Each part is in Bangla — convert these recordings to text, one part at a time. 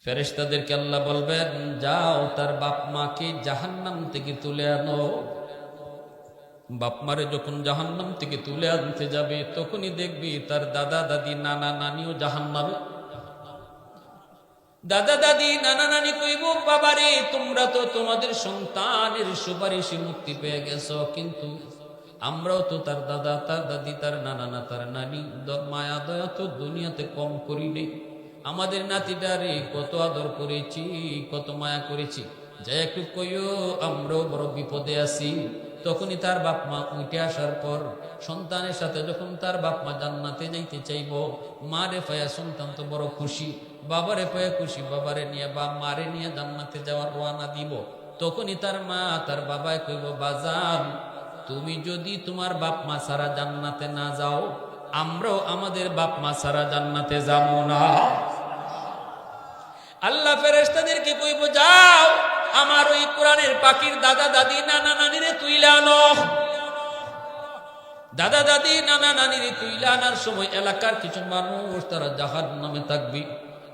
ফেরেশতাদেরকে আল্লাহ বলবেন, যাও তার বাপ মাকে জাহান্নাম থেকে তুলে আনো। বাপ মারে যখন জাহান্নাম থেকে তুলে আনতে যাবে, তখনই দেখবি তার দাদা দাদি নানা নানিও জাহান্নামে। দাদা দাদি নানা নানি কইব, বাবারে তোমরা তো তোমাদের সন্তানের সুপারিশে মুক্তি পেয়ে গেছো, কিন্তু আমরাও তো তার দাদা তার দাদি তার নানা না তার নানি মায়া দয়া তো দুনিয়াতে কম করি নেই। আমাদের নাতিটারে কত আদর করেছি, কত মায়া করেছি, যাই একটু কইও আমরাও বড় বিপদে আছি। তখনই তার বাপ মা উঠে আসার পর সন্তানের সাথে যখন তার বাপ মা জান্নাতে যাইতে চাইব, মারে পায়া সন্তান তো বড় খুশি, বাবারে পায়া খুশি, বাবারে নিয়ে বা মারে নিয়ে জান্নাতে যাওয়ার রওনা দিব। তখনই তার মা তার বাবায় কইব, বাজান তুমি যদি তোমার বাপ মা ছাড়া জান্নাতে না যাও, আমরাও আমাদের বাপ মা ছাড়া জান্নাতে যাব না। আল্লাহ ফেরেশতাদেরকে কইব, যাও আমার ওই কোরআনের পাখির দাদা দাদি নানা নানিরে তুইলা আনো। দাদা দাদি নানা নানিরে তুইলা আনার সময় এলাকার কিছু মানুষ তারা জাহান্নামে থাকবে।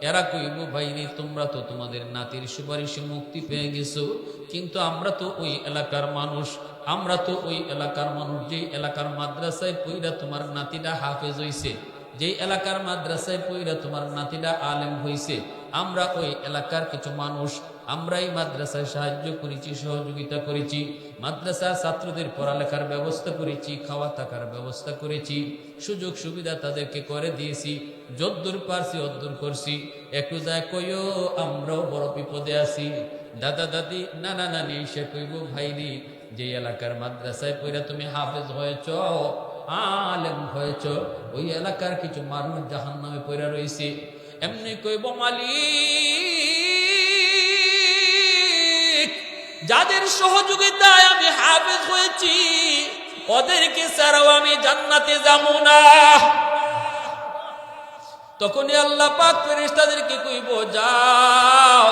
এরা কইব, ভাইরে তোমরা তো তোমাদের নাতির সুপারিশে মুক্তি পেয়ে গেছো, কিন্তু আমরা তো ওই এলাকার মানুষ, আমরা তো ওই এলাকার মানুষ যে এলাকার মাদ্রাসায় পইরা তোমার নাতিটা হাফেজ হইছে, যে এলাকার মাদ্রাসায় পইরা তোমার নাতিটা আলেম হইছে, আমরা ওই এলাকার কিছু মানুষ, আমরা এই মাদ্রাসায় সাহায্য করেছি, সহযোগিতা করেছি, মাদ্রাসার ছাত্রদের পড়ালেখার ব্যবস্থা করেছি, খাওয়া থাকার ব্যবস্থা করেছি, সুযোগ সুবিধা তাদেরকে করে দিয়েছি, যদ্দূর পারছি অদ্দূর করছি, একটু যায় কইও আমরাও বড় বিপদে আছি। দাদা দাদি নানা নানি সে কইব, ভাইরি যে এলাকার মাদ্রাসায় পড়া তুমি হাফেজ হয়েছ, আলেম হয়েছ, ওই এলাকার কিছু মানুষ জাহান্নামে পড়া রয়েছে। এমনি কইব, মালিক যাদের সহযোগিতায় আমি হাফেজ হয়েছি, ওদেরকে ছাড়াও আমি জান্নাতে যাব না। তখনই আল্লাহ পাক ফেরেশতাদেরকে কইব, যাও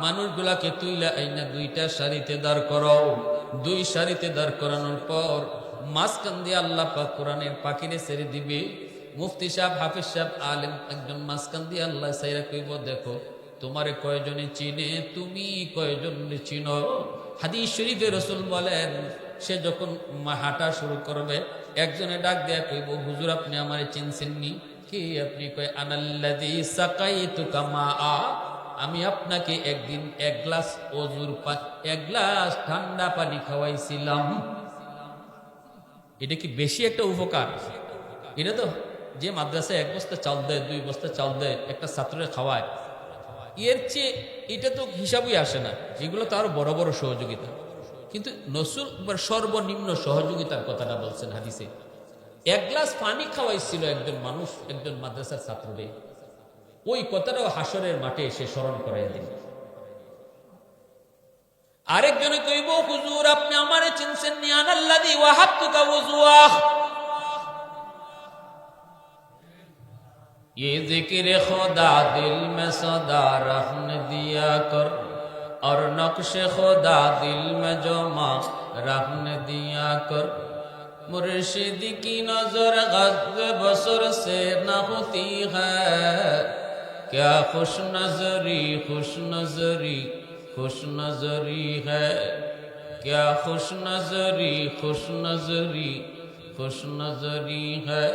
মানুষগুলাকে তুইলা আইনা দুইটা সারিতে দাঁড় করাও। দুই সারিতে দাঁড় করানোর পর মাঝখান দিয়ে আল্লাহ পাক কোরআনের পাখিরে ছেড়ে দিবে। মুফতি সাহেব, হাফিজ সাহেব, আলেম একজন মাঝখান দিয়ে আল্লাহ সাইরা কইব, দেখো তোমারে কয়জনে চিনে, তুমি কয়জনে চিনো। হাদিস শরীফে রাসূল বলেন, সে যখন হাঁটা শুরু করবে, একজনে ডাক দেয়া কইব, হুজুর আপনি আমারে চিনছেননি? কি আপনি? কয়, আনাল্লাযী সাকাইতুকা মাআ, আমি আপনাকে একদিন এক গ্লাস এক গ্লাস ঠান্ডা পানি খাওয়াইছিলাম। এটা কি বেশি একটা উপকার? এটা তো যে মাদ্রাসায় এক বস্তা চাল দেয়, দুই বস্তা চাল দেয়, একটা ছাত্রকে খাওয়ায়, এর চেয়ে এটা তো হিসাবই আসে না। এগুলো তো আরো বড় বড় সহযোগিতা। কিন্তু নসুল সর্বনিম্ন সহযোগিতার কথাটা বলছেন হাদিসে। এক গ্লাস পানি খাওয়াইছিল একজন মানুষ একজন মাদ্রাসার ছাত্রকে। ওই কথাটাও হাসরের মাঠে এসে স্মরণ করাইয়া দিল। আরেকজনে কইব, হুজুর আপনি আমারে চিনছেন নি? আনাল্লাযী ওয়াহাবতুকা ওযুয়াহ, ये जिक्र खुदा दिल में सदा रहने दिया कर, और नक्श खुदा दिल में जो मां रहने दिया कर। मुर्शिद की नजर गज़्ब बसर से न होती है, क्या खुश नजरी खुश नजरी खुश नजरी है, क्या खुश नजरी खुश नजरी खुश नजरी है।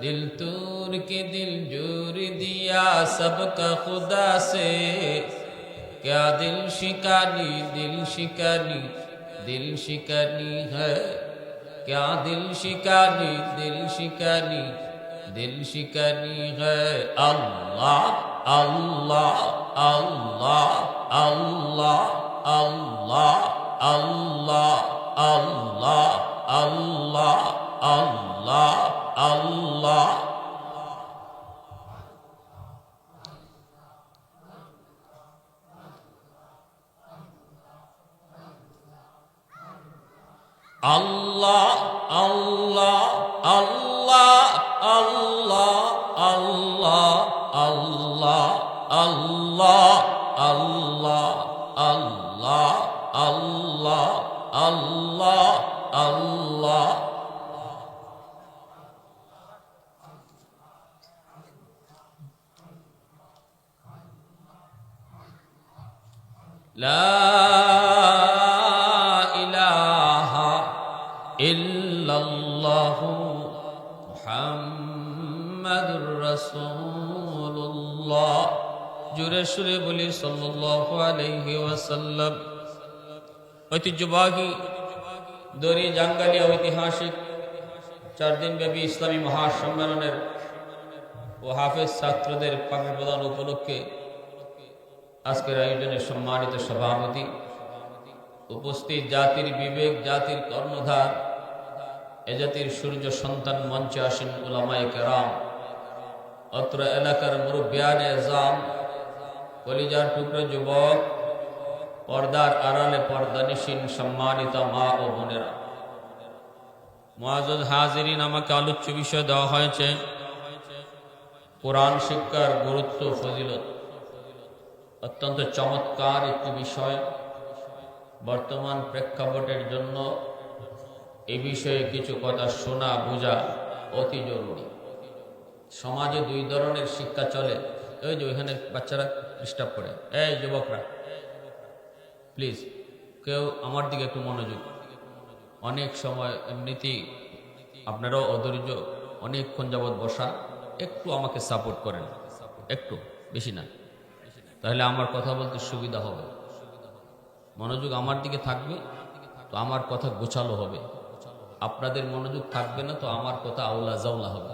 दिल तूर के दिल जोर दिया सबका खुदा से, क्या दिल शिकानी दिल शिकानी है, क्या दिल शिकानी दिल शिकानी है। अल्लाह अल्लाह अल्लाह अल्लाह अल्लाह अल्लाह अल्लाह अल्लाह अल्लाह अल्लाह। अल्लाह अल्लाह अल्लाह अल्लाह अल्लाह अल्लाह अल्लाह अल्लाह अल्लाह अल्लाह अल्लाह अल्लाह। লা ইলাহা ইল্লাল্লাহু মুহাম্মাদুর রাসূলুল্লাহ। জোরে সুরে বলি সাল্লাল্লাহু আলাইহি ওয়াসাল্লাম। ঐতিহ্যবাহী দরি জাঙ্গালিয়া ঐতিহাসিক 4 দিন ব্যাপী ইসলামী মহাসম্মেলনের ও হাফেজ ছাত্রদের পাপড়ি প্রদান উপলক্ষে আজকের আয়োজনের সম্মানিত সভাপতি, উপস্থিত জাতির বিবেক, জাতির কর্ণধার, এ জাতির সূর্য সন্তান, মঞ্চে আসেন উলামায়ে কেরাম, অত্র এলাকার মুরব্বিয়ানে আযম, কলিজার টুকরো যুবক, পর্দার আড়ালে পর্দানিশীন সম্মানিত মা ও বোনেরা, মুআজ্জাজ হাজিরিন, আমাকে আলোচ্য বিষয় দেওয়া হয়েছে কোরআন শিক্ষার গুরুত্ব, ফজিলত। অত্যন্ত চমৎকার একটি বিষয়। বর্তমান প্রেক্ষাপটের জন্য এ বিষয়ে কিছু কথা শোনা বোঝা অতি জরুরি। সমাজে 2 ধরনের শিক্ষা চলে। ওই যে ওইখানে বাচ্চারা ডিস্টার্ব করে, এই যুবকরা প্লিজ কেউ আমার দিকে একটু মনোযোগ। অনেক সময় এমনিতেই আপনারাও অধৈর্য, অনেকক্ষণ যাবৎ বসা, একটু আমাকে সাপোর্ট করেন, একটু বেশি না, তাহলে আমার কথা বলতে সুবিধা হবে। মনোযোগ আমার দিকে থাকবে তো আমার কথা গোছালো হবে, আপনাদের মনোযোগ থাকবে না তো আমার কথা আউলা জাউলা হবে।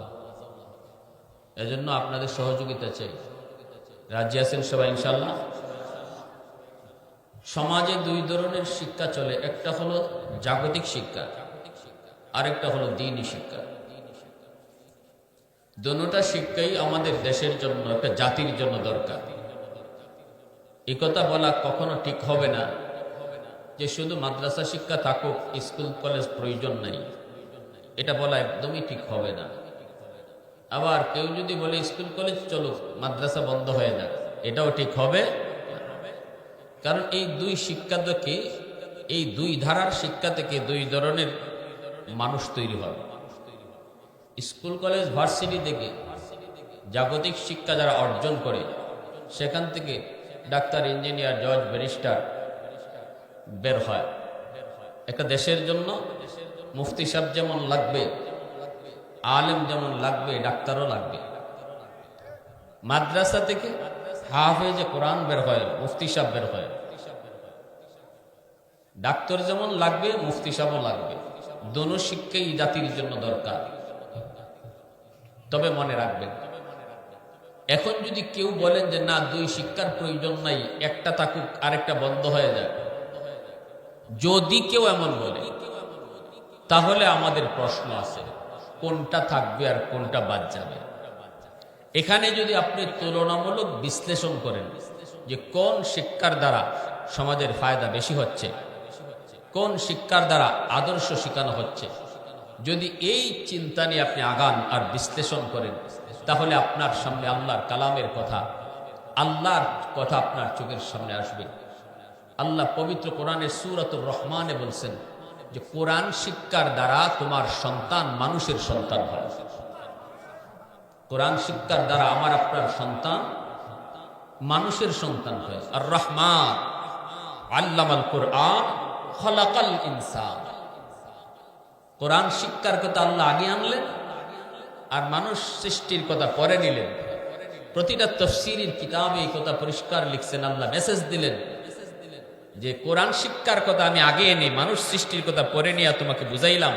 এজন্য আপনাদের সহযোগিতা চাই। রাজি আছেন সবাই ইনশাল্লাহ? সমাজে 2 ধরনের শিক্ষা চলে, একটা হলো জাগতিক শিক্ষা, আরেকটা হলো দ্বীনি শিক্ষা। দুটোটা শিক্ষাই আমাদের দেশের জন্য, একটা জাতির জন্য দরকার। এই কথা বলা কখনো ঠিক হবে না যে শুধু মাদ্রাসা শিক্ষা থাকুক, স্কুল কলেজ প্রয়োজন নাই, এটা বলা একদমই ঠিক হবে না। আবার কেউ যদি বলে স্কুল কলেজ চলুক, মাদ্রাসা বন্ধ হয়ে যাক, এটাও ঠিক হবে। কারণ এই 2 শিক্ষা থেকে, এই 2 ধারার শিক্ষা থেকে 2 ধরনের মানুষ তৈরি হবে। স্কুল কলেজ ভার্সিটি থেকে জাগতিক শিক্ষা যারা অর্জন করে, সেখান থেকে ডাক্তার, ইঞ্জিনিয়ার, জজ, ব্যারিস্টার বের হয়। একটা দেশের জন্য মুফতি সাহেব যেমন লাগবে, আলেম যেমন লাগবে, ডাক্তারও লাগবে। মাদ্রাসা থেকে হাফেজে কোরআন বের হয়, মুফতি সাহেব বের হয়। ডাক্তার যেমন লাগবে, মুফতি সাহেবও লাগবে। দোনো শিক্ষাই জাতির জন্য দরকার। তবে মনে রাখবেন, এখন যদি কেউ বলেন যে না 2 শিক্ষার প্রয়োজন নাই, একটা থাকুক আরেকটা বন্ধ হয়ে যায়, যদি কেউ এমন বলে তাহলে আমাদের প্রশ্ন আছে, কোনটা থাকবে আর কোনটা বাদ যাবে। এখানে যদি আপনি তুলনামূলক বিশ্লেষণ করেন যে কোন শিক্ষার দ্বারা সমাজের ফায়দা বেশি হচ্ছে, কোন শিক্ষার দ্বারা আদর্শ শেখানো হচ্ছে, যদি এই চিন্তা নিয়ে আপনি আগান আর বিশ্লেষণ করেন, তাহলে আপনার সামনে আল্লাহর কালামের কথা, আল্লাহর কথা আপনার চোখের সামনে আসবে। আল্লাহ পবিত্র কোরআনের সূরাতুর রহমানে বলছেন যে কোরআন শিক্ষার দ্বারা তোমার সন্তান মানুষের সন্তান হয়। কোরআন শিক্ষার দ্বারা আমার আপনার সন্তান মানুষের সন্তান হয়। আর রহমান আল্লামাল কোরআন খলাকাল ইনসান। কোরআন শিক্ষার কথা আল্লাহ আগে আনলেন আর মানুষ সৃষ্টির কথা পরে নিলেন। প্রতিটা তাফসীরের কিতাবে এই কথা পরিষ্কার লিখছেন, আল্লাহ মেসেজ দিলেন যে কোরআন শিক্ষার কথা আমি আগে এনে মানুষ সৃষ্টির কথা পরে নিয়ে তোমাকে বুঝাইলাম।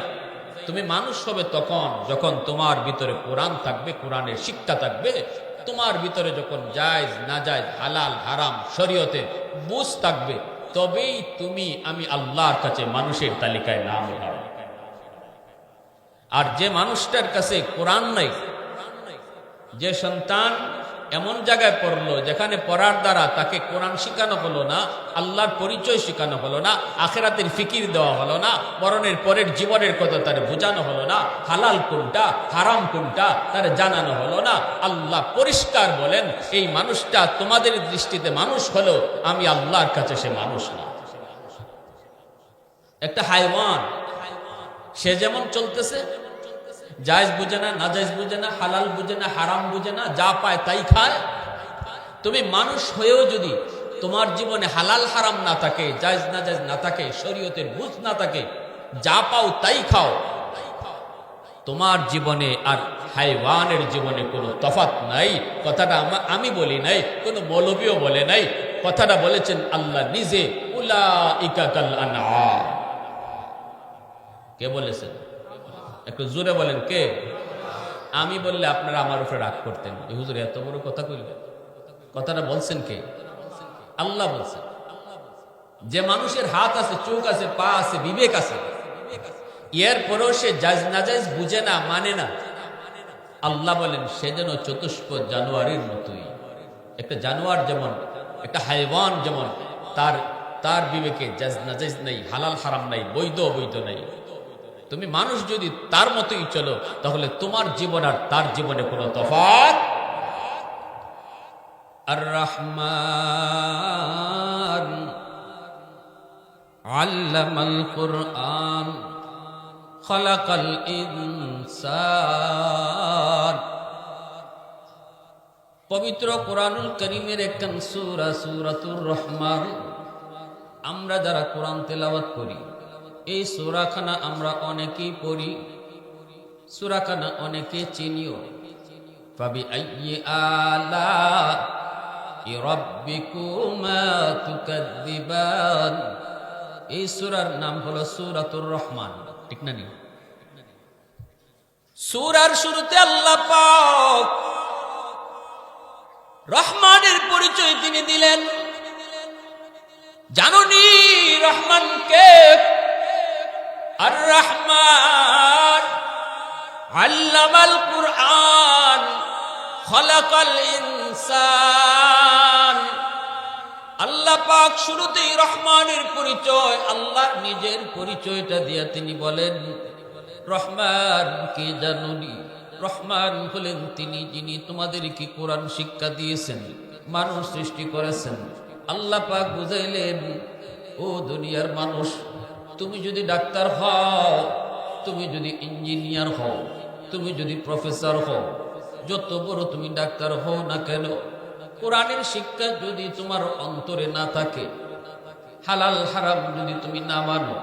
তুমি মানুষ হবে তখন যখন তোমার ভিতরে কোরআন থাকবে, কোরআনের শিক্ষা থাকবে। তোমার ভিতরে যখন জায়েজ নাজায়েজ, হালাল হারাম, শরীয়তের বুঝ থাকবে, তবেই তুমি আমি আল্লাহর কাছে মানুষের তালিকায় নাম উঠাবে। আর যে মানুষটার কাছে কোরআন নাই, যে সন্তান এমন জায়গায় পড়লো যেখানে পড়ার দ্বারা তাকে কোরআন শিখানো হলো না, আল্লাহর পরিচয় শিখানো হলো না, আখিরাতের ফিকির দেওয়া হলো না, মরণের পরের জীবনের কথা তার বোঝানো হলো না, হালাল কোনটা হারাম কোনটা তার জানানো হলো না, আল্লাহ পরিষ্কার বলেন এই মানুষটা তোমাদের দৃষ্টিতে মানুষ হলো, আমি আল্লাহর কাছে সে মানুষ না। একটা হাইওয়ান, সে যেমন চলতেছে, জায়েজ বুঝে না, নাজায়েজ বুঝে না, হালাল বুঝে না, হারাম বুঝে না, যা পায় তাই খায়। তুমি মানুষ হয়েও যদি তোমার জীবনে হালাল হারাম না থাকে, জায়েজ না জায়েজ না থাকে, শরীয়তের বুঝ না থাকে, যা পাও তাই খাও, তোমার জীবনে আর হাইওয়ানের জীবনে কোনো তফাৎ নাই। কথাটা আমি বলি নাই, কোনো মৌলবীও বলে নাই, কথাটা বলেছেন আল্লাহ নিজে। উলাইকা কাল আনআম। কে বলেছেন? একটু জোরে বলেন কে? আমি বললে আপনারা আমার উপরে রাগ করতেন, এই হুজুর এত বড় কথা কইলেন। কথাটা বলছেন কে? আল্লাহ বলছেন। যে মানুষের হাত আছে, চোখ আছে, পা আছে, বিবেক আছে, এরপরেও সে জায়েজ নাজায়েজ বুঝে না, মানে না, আল্লাহ বলেন সে যেন চতুষ্প জানোয়ারের মতোই। একটা জানোয়ার যেমন, একটা হাইওয়ান যেমন, তার বিবেকে জায়েজ নাজায়েজ নাই, হালাল হারাম নাই, বৈধ অবৈধ নাই। তুমি মানুষ যদি তার মতোই চলো, তাহলে তোমার জীবন আর তার জীবনে কোনো তফাৎ। আর রহমান আল্লামাল কুরআন খালাকাল ইনসান। পবিত্র কোরআনুল কারীমের একখান সূরা, সূরাতুর রহমান। আমরা যারা কোরআন তেলাওয়াত করি, এই সূরাখানা আমরা অনেকেই পড়ি, সূরাখানা অনেকে চিনিও। ফাবি আইয়ি আলা'i রাব্বিকুমা তুকাদ্দিবান। এই সূরার নাম হলো সূরাতুর রহমান, ঠিক না? নি সূরার শুরুতে আল্লাহ পাক রহমানের পরিচয় তিনি দিলেন। জানোনি রহমান কে? আর রহমান আল্লামাল কুরআন খালাকাল ইনসান। আল্লাহ পাক শুরুতেই রহমানের পরিচয়, আল্লাহ নিজের পরিচয়টা দিয়ে তিনি বলেন রহমান কে জানোনি? রহমান হলেন তিনি যিনি তোমাদেরকে কোরআন শিক্ষা দিয়েছেন, মানুষ সৃষ্টি করেছেন। আল্লাহ পাক বুঝাইলেন, ও দুনিয়ার মানুষ, তুমি যদি ডাক্তার হও, তুমি যদি ইঞ্জিনিয়ার হও, তুমি যদি প্রফেসর হও, যত বড় তুমি ডাক্তার হও না কেন, কোরআনের শিক্ষা যদি তোমার অন্তরে না থাকে, হালাল হারাম যদি তুমি না মানো,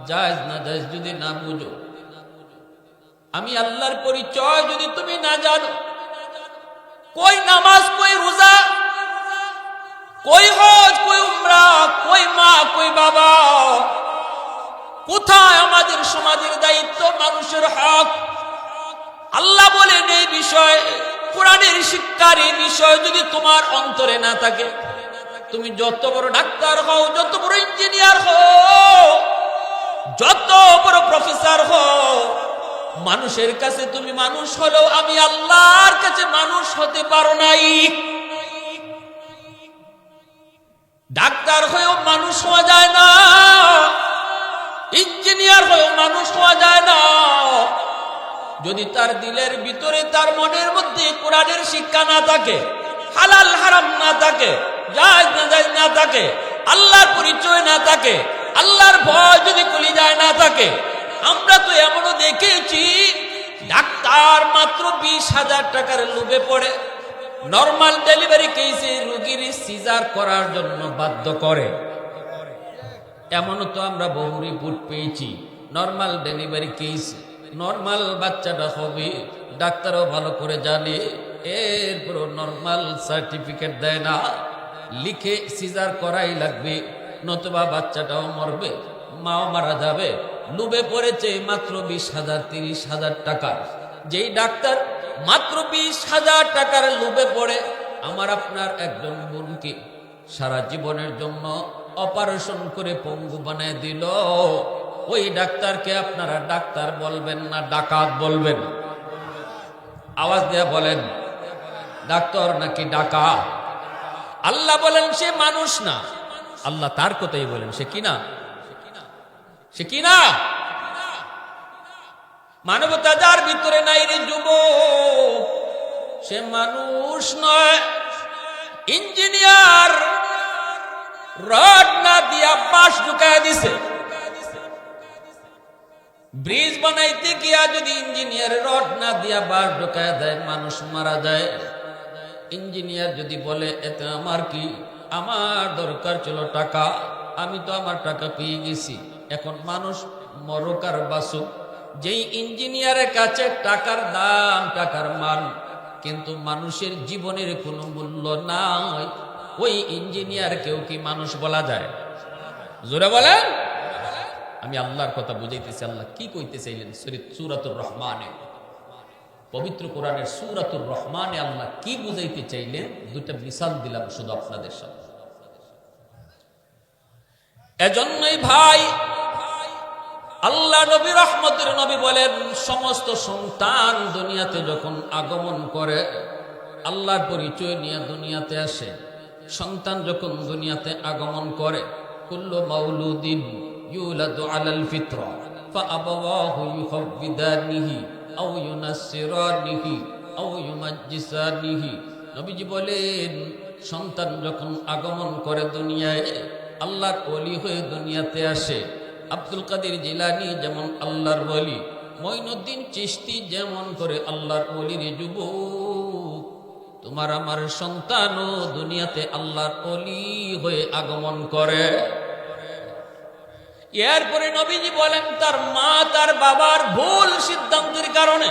জায়েজ না জায়েজ যদি না বুঝো, আমি আল্লাহর পরিচয় যদি তুমি না জানো, কই নামাজ, কই রোজা, কই হজ, কই উমরা, কই মা, কই বাবা, কোথায় আমাদের সমাজের দায়িত্ব, মানুষের হক, আল্লাহ বলেন এই বিষয়, কোরআনের শিক্ষার এই বিষয় যদি তোমার অন্তরে না থাকে, তুমি যত বড় ডাক্তার হও, যত বড় ইঞ্জিনিয়ার হও, যত বড় প্রফেসর হও, মানুষের কাছে তুমি মানুষ হলেও আমি আল্লাহর কাছে মানুষ হতে পারো নাই। ডাক্তার হয়েও মানুষ হওয়া যায় না, ইঞ্জিনিয়ার হয়েও মানুষ হওয়া যায় না, যদি তার দিলের ভিতরে, তার মনের মধ্যে কোরআনের শিক্ষা না থাকে, হালাল হারাম না থাকে, জায়েজ না জায়েজ না থাকে, আল্লাহর পরিচয় না থাকে, আল্লাহর ভয় যদি কলিজায় না থাকে। আমরা তো এমনও দেখেছি, ডাক্তার মাত্র 20,000 টাকার লোভে পড়ে নরমাল ডেলিভারি কেসে রোগীর সিজার করার জন্য বাধ্য করে। এমনও তো আমরা বহু রিপোর্ট পেয়েছি, নরমাল ডেলিভারি কেস, নরমাল বাচ্চাটা হবে, ডাক্তারও ভালো করে জানে, এরপর নরমাল সার্টিফিকেট দেয় না, লিখে সিজার করাই লাগবে, নতুবা বাচ্চাটাও মরবে, মাও মারা যাবে। লোভে পড়েছে মাত্র 20,000 30,000 টাকার। যেই ডাক্তার মাত্র 20,000 টাকার লোভে পড়ে আমার আপনার একজন বোনকে সারা জীবনের জন্য অপারেশন করে পঙ্গু বানায় দিল, ওই ডাক্তারকে আপনারা ডাক্তার বলবেন না ডাকাত বলবেন? আওয়াজ দিয়ে বলেন, ডাক্তার নাকি ডাকাত? আল্লাহ বলেন সে মানুষ না, আল্লাহ তার কথাই বলেন সে কি না, সে কি না? মানবতা যার ভিতরে নাই রে যুবক, সে মানুষ নয়। ইঞ্জিনিয়ার রড না দিয়া বাঁশ ঢুকায় দিছে, ব্রিজ বানাইতে গিয়া যদি ইঞ্জিনিয়ার রড না দিয়া বাঁশ ঢুকায় দেয়, মানুষ মারা যায়। ইঞ্জিনিয়ার যদি বলে এতে আমার কি, আমার দরকার ছিল টাকা, আমি তো আমার টাকা পেয়ে গেছি, এখন মানুষ মরুক আর বাসুক, যেই ইঞ্জিনিয়ারের কাছে টাকার দাম, টাকার মান, কিন্তু মানুষের জীবনের কোনো মূল্য নাই, ওই ইঞ্জিনিয়ারকেও কি মানুষ বলা যায়? জোরে বলেন। আমি আল্লাহর কথা বুঝাইতেছি, আল্লাহ কি কইতে চাইলেন সূরাতুর রহমানে, পবিত্র কোরআনের সূরাতুর রহমানে আল্লাহ কি বুঝাইতে চাইলেন, দুইটা মিসাল দিলাম শুধু আপনাদের সামনে। এজন্যই ভাই আল্লাহ নবী রহমতের নবী বলেন, সমস্ত সন্তান দুনিয়াতে যখন আগমন করে, আল্লাহর পরিচয় নিয়ে দুনিয়াতে আসে, সন্তান যখন দুনিয়াতে আগমন করে, কুল্লু মাউলুদিন ইউলাদু আলাল ফিতরা ফাআবাওয়াহু ইউহাব্বিদানিহি আও ইউনাসসিরানিহি আও ইউমাজ্জিসানিহি। নবীজি বলেন, সন্তান যখন আগমন করে দুনিয়ায়, আল্লাহর ওলি হয়ে দুনিয়াতে আসে, আব্দুল কাদের জিলানী যেমন আল্লাহর ওলি, মঈনুদ্দিন চিশতি যেমন করে আল্লাহর ওলির যুবক, তোমার আমার সন্তানও দুনিয়াতে আল্লাহর ওলি হয়ে আগমন করে। এরপরে নবীজি বলেন, তার মা তার বাবার ভুল সিদ্ধান্তের কারণে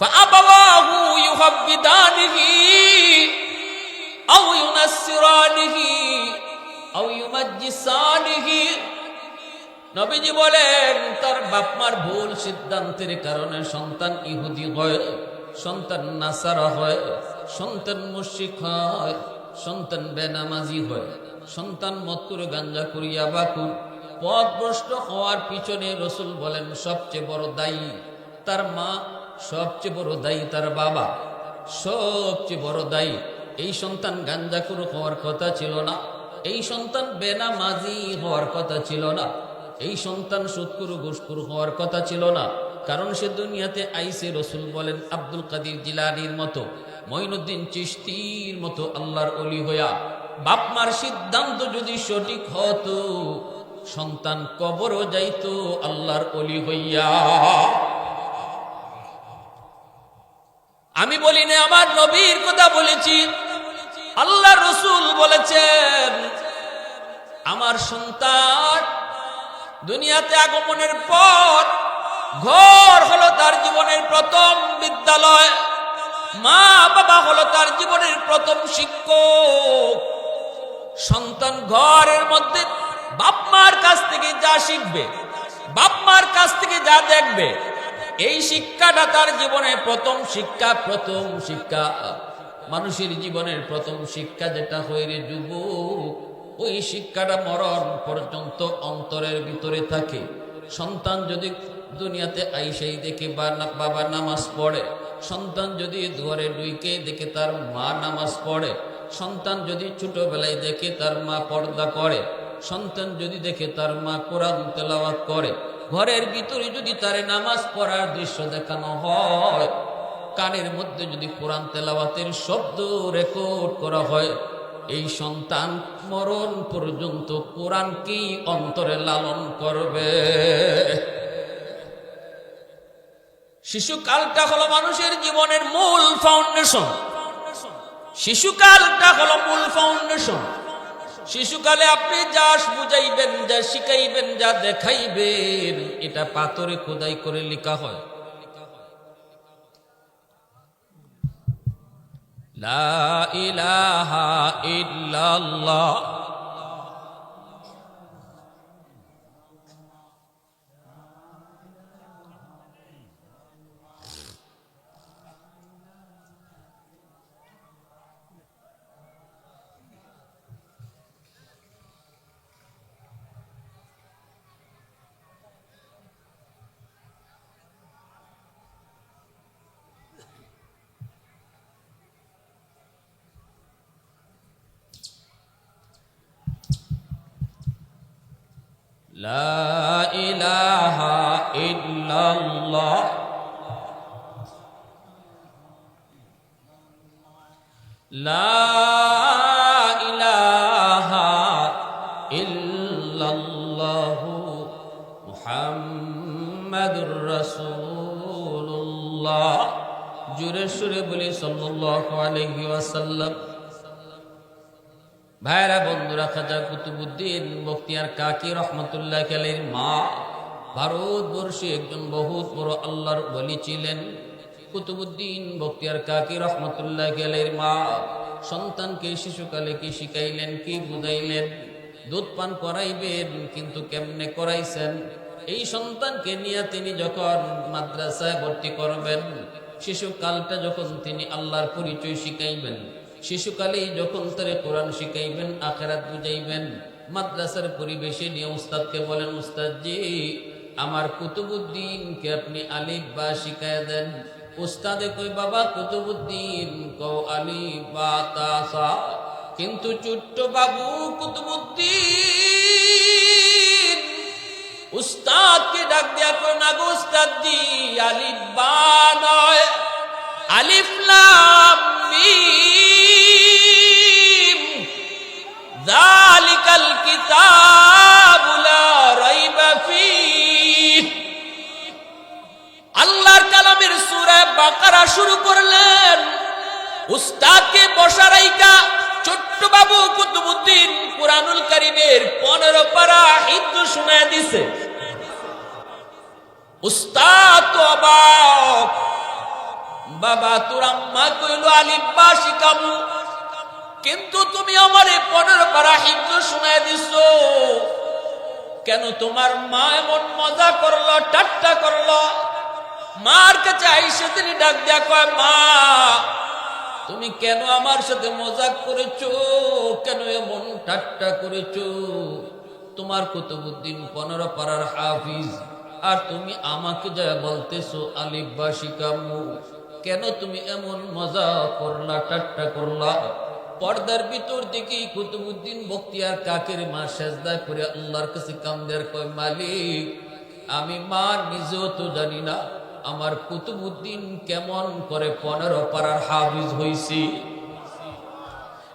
ফাআবাওয়াহু ইউহাব্বিদানিহি আও ইউনাসসিরানিহি আও ইউমাজ্জিসানিহি। নবীজি বলেন, তার বাপ মার ভুল সিদ্ধান্তের কারণে সন্তান ইহুদি হয়, সন্তান নাসারা হয়, সন্তান মুশরিক হয়, সন্তান বেনামাজি হয়, সন্তান মদ করে গাঞ্জা করিয়া বাকুর পথভ্রষ্ট হওয়ার পিছনে রাসূল বলেন সবচেয়ে বড় দায়ী তার মা, সবচেয়ে বড় দায়ী তার বাবা, সবচেয়ে বড় দায়ী। এই সন্তান গাঞ্জাখোর হওয়ার কথা ছিল না, এই সন্তান বেনামাজি হওয়ার কথা ছিল না, এই সন্তান সুদখোর ঘুষখোর হওয়ার কথা ছিল না, কারণ সে দুনিয়াতে আইসে রাসূল বলেন আব্দুল কাদের জিলানীর মতো, মঈনুদ্দিন চিশতির মতো আল্লাহর ওলি হইয়া। বাপ মার সিদ্ধান্ত যদি সঠিক হতো, সন্তান কবরও যাইতো আল্লাহর ওলি হইয়া। আমি বলি না, আমার নবীর কথা বলেছি, আল্লাহ রাসূল বলেছেন, আমার সন্তান দুনিয়াতে আগমনের পর ঘর হলো তার জীবনের প্রথম বিদ্যালয়, মা বাবা হলো তার জীবনের প্রথম শিক্ষক। সন্তান ঘরের মধ্যে বাপ মার কাছ থেকে যা শিখবে, বাপ মার কাছ থেকে যা দেখবে, এই শিক্ষাটা তার জীবনের প্রথম শিক্ষা। প্রথম শিক্ষা, মানুষের জীবনের প্রথম শিক্ষা যেটা হয় রে যুবক, ওই শিক্ষাটা মরণ পর্যন্ত অন্তরের ভিতরে থাকে। সন্তান যদি দুনিয়াতে আইসাই দেখে বাবা নামাজ পড়ে, সন্তান যদি দুয়ারে ঢুকে দেখে তার মা নামাজ পড়ে, সন্তান যদি ছোটবেলায় দেখে তার মা পর্দা করে, সন্তান যদি দেখে তার মা কোরআন তেলাওয়াত করে, ঘরের ভিতরে যদি তার নামাজ পড়ার দৃশ্য দেখানো হয়, কানের মধ্যে যদি কোরআন তেলাওয়াতের শব্দ রেকর্ড করা হয়, এই সন্তান মরণ পর্যন্ত কোরআনকেই অন্তরে লালন করবে। শিশুকালটা হলো মানুষের জীবনের মূল ফাউন্ডেশন, শিশুকালটা হলো মূল ফাউন্ডেশন। শিশুকালে আপনি যা বুঝাইবেন, যা শিখাইবেন, যা দেখাইবেন, এটা পাথরে খোদাই করে লেখা হয়। লা ইলাহা ইল্লাল্লাহ لا إله إلا الله لا إله إلا الله محمد رسول الله। জোরে সুরে বলি সাল্লাল্লাহু সাল্লাল্লাহু আলাইহি ওয়াসাল্লাম। ভাইরা বন্ধুরা, খাজা কুতুবউদ্দিন বখতিয়ার কাকি রহমতুল্লাহ আলাইহির মা ভারতবর্ষে একজন বহুত বড় আল্লাহর ওলি ছিলেন। কুতুবউদ্দিন বখতিয়ার কাকি রহমতুল্লাহ আলাইহির মা সন্তানকে শিশুকালে কি শিখাইলেন, কি বুঝাইলেন? দুধ পান করাইবেন, কিন্তু কেমনে করাইছেন? এই সন্তানকে নিয়ে তিনি যখন মাদ্রাসায় ভর্তি করবেন, শিশুকালটা যখন তিনি আল্লাহর পরিচয় শিখাইবেন, শিশুকালেই যখন তারে কোরআন শিখাইবেন, আখিরাত বুঝাইবেন, মাদ্রাসার পরিবেশে নিয়ে উস্তাদকে বলেন, উস্তাদজি আমার কুতুবউদ্দিনকে আপনি আলিফ বা শিখায় দেন। উস্তাদে কই, বাবা কুতুবউদ্দিন কও আলিফ বা তা সা। কিন্তু ছোট্ট বাবু কুতুবউদ্দিন উস্তাদকে ডাক দিয়া কই, না গো উস্তাদজি, আলিফ বা নয়, আলিফ লাম মিম, যালিকাল কিতাবু লা রাইবা ফীহ। আল্লাহর কালামের সূরা বাকারা শুরু করলেন। উস্তাদকে বসা রাইকা ছোট্ট বাবু কুতুবউদ্দিন কুরআনুল কারীমের 15 পারা হিফজ শুনায় দিছে। উস্তাদ তো অবাক, বাবা তোর আম্মা কইল আলিফ বা শিখাবো, কিন্তু তুমি আমারে 15 পারা হিফজ শুনায় দিছো, কেন? তোমার মা এমন মজা করলো, ঠাট্টা করলো। মার কাছে আইসা তিনি ডাক দিয়া কয়, মা তুমি কেন আমার সাথে মজাক করেছো, কেন এমন ঠাট্টা করেছো? তোমার কুতুবউদ্দিন 15 পারার হাফিজ, আর তুমি আমাকে যা বলতেছো আলিফ বা শিখামু, কেন তুমি এমন মজা করলা, ঠাট্টা করলা? পর্দার ভিতর থেকে কুতুবউদ্দিন বখতিয়ার কাকের মা সেজদা করে আল্লাহর কাছে কান্দের কয়, মালিক আমি মা নিজেও তো জানি না আমার কুতুবউদ্দিন কেমন করে 15 পারার হাফিজ হইছি।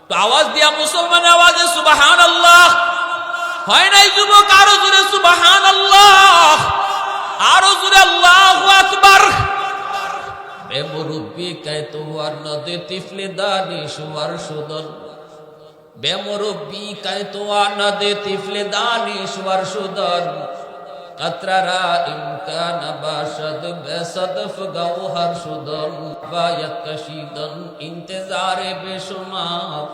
তো আওয়াজ দিয়া মুসলমান আওয়াজে সুবহানাল্লাহ হয় নাই যুবক? আরো জোরে সুবহানাল্লাহ, আরো জোরে আল্লাহু আকবার। বেমুরব্বি কায় তোয়ার নদে তিফলে দানিশওয়ার সুদন, বেমুরব্বি কায় তোয়ার নদে তিফলে দানিশওয়ার সুদন, কাতরারা ইমকান বাশদ বেসদফ গওহর সুদন, বায়াত কশিদন ইন্তজারে বেশুমার,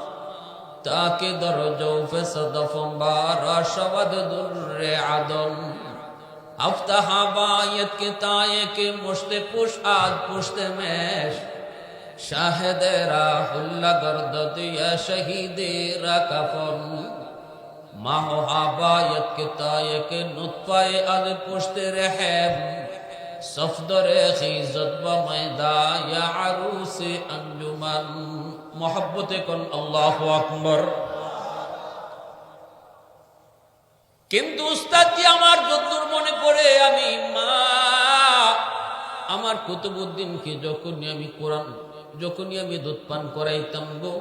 তাকে দরজৌ ফসদফ বারা শবদ দুর্রে আদন, আফতাহা বায়াত কে তায়ে কে মুশতে পুশ আদ পুশতে মেশ, শাহেদেরা হুল্লা গর্দদ ইয়া শহীদেরা কাফন, মাহো হাবায়ত কে তায়ে কে নুতফায়ে আদ পুশতে রহম, সফদরে খিজত বা ময়দা ইয়া আরুসে আঞ্জুমান। মোহাব্বতে কোন আল্লাহু আকবার। কিন্তু উস্তাদজি আমার যতদূর মনে পড়ে, আমি মা আমার কুতুবউদ্দিনকে যখনই আমি দুধ পান করাইতাম গো,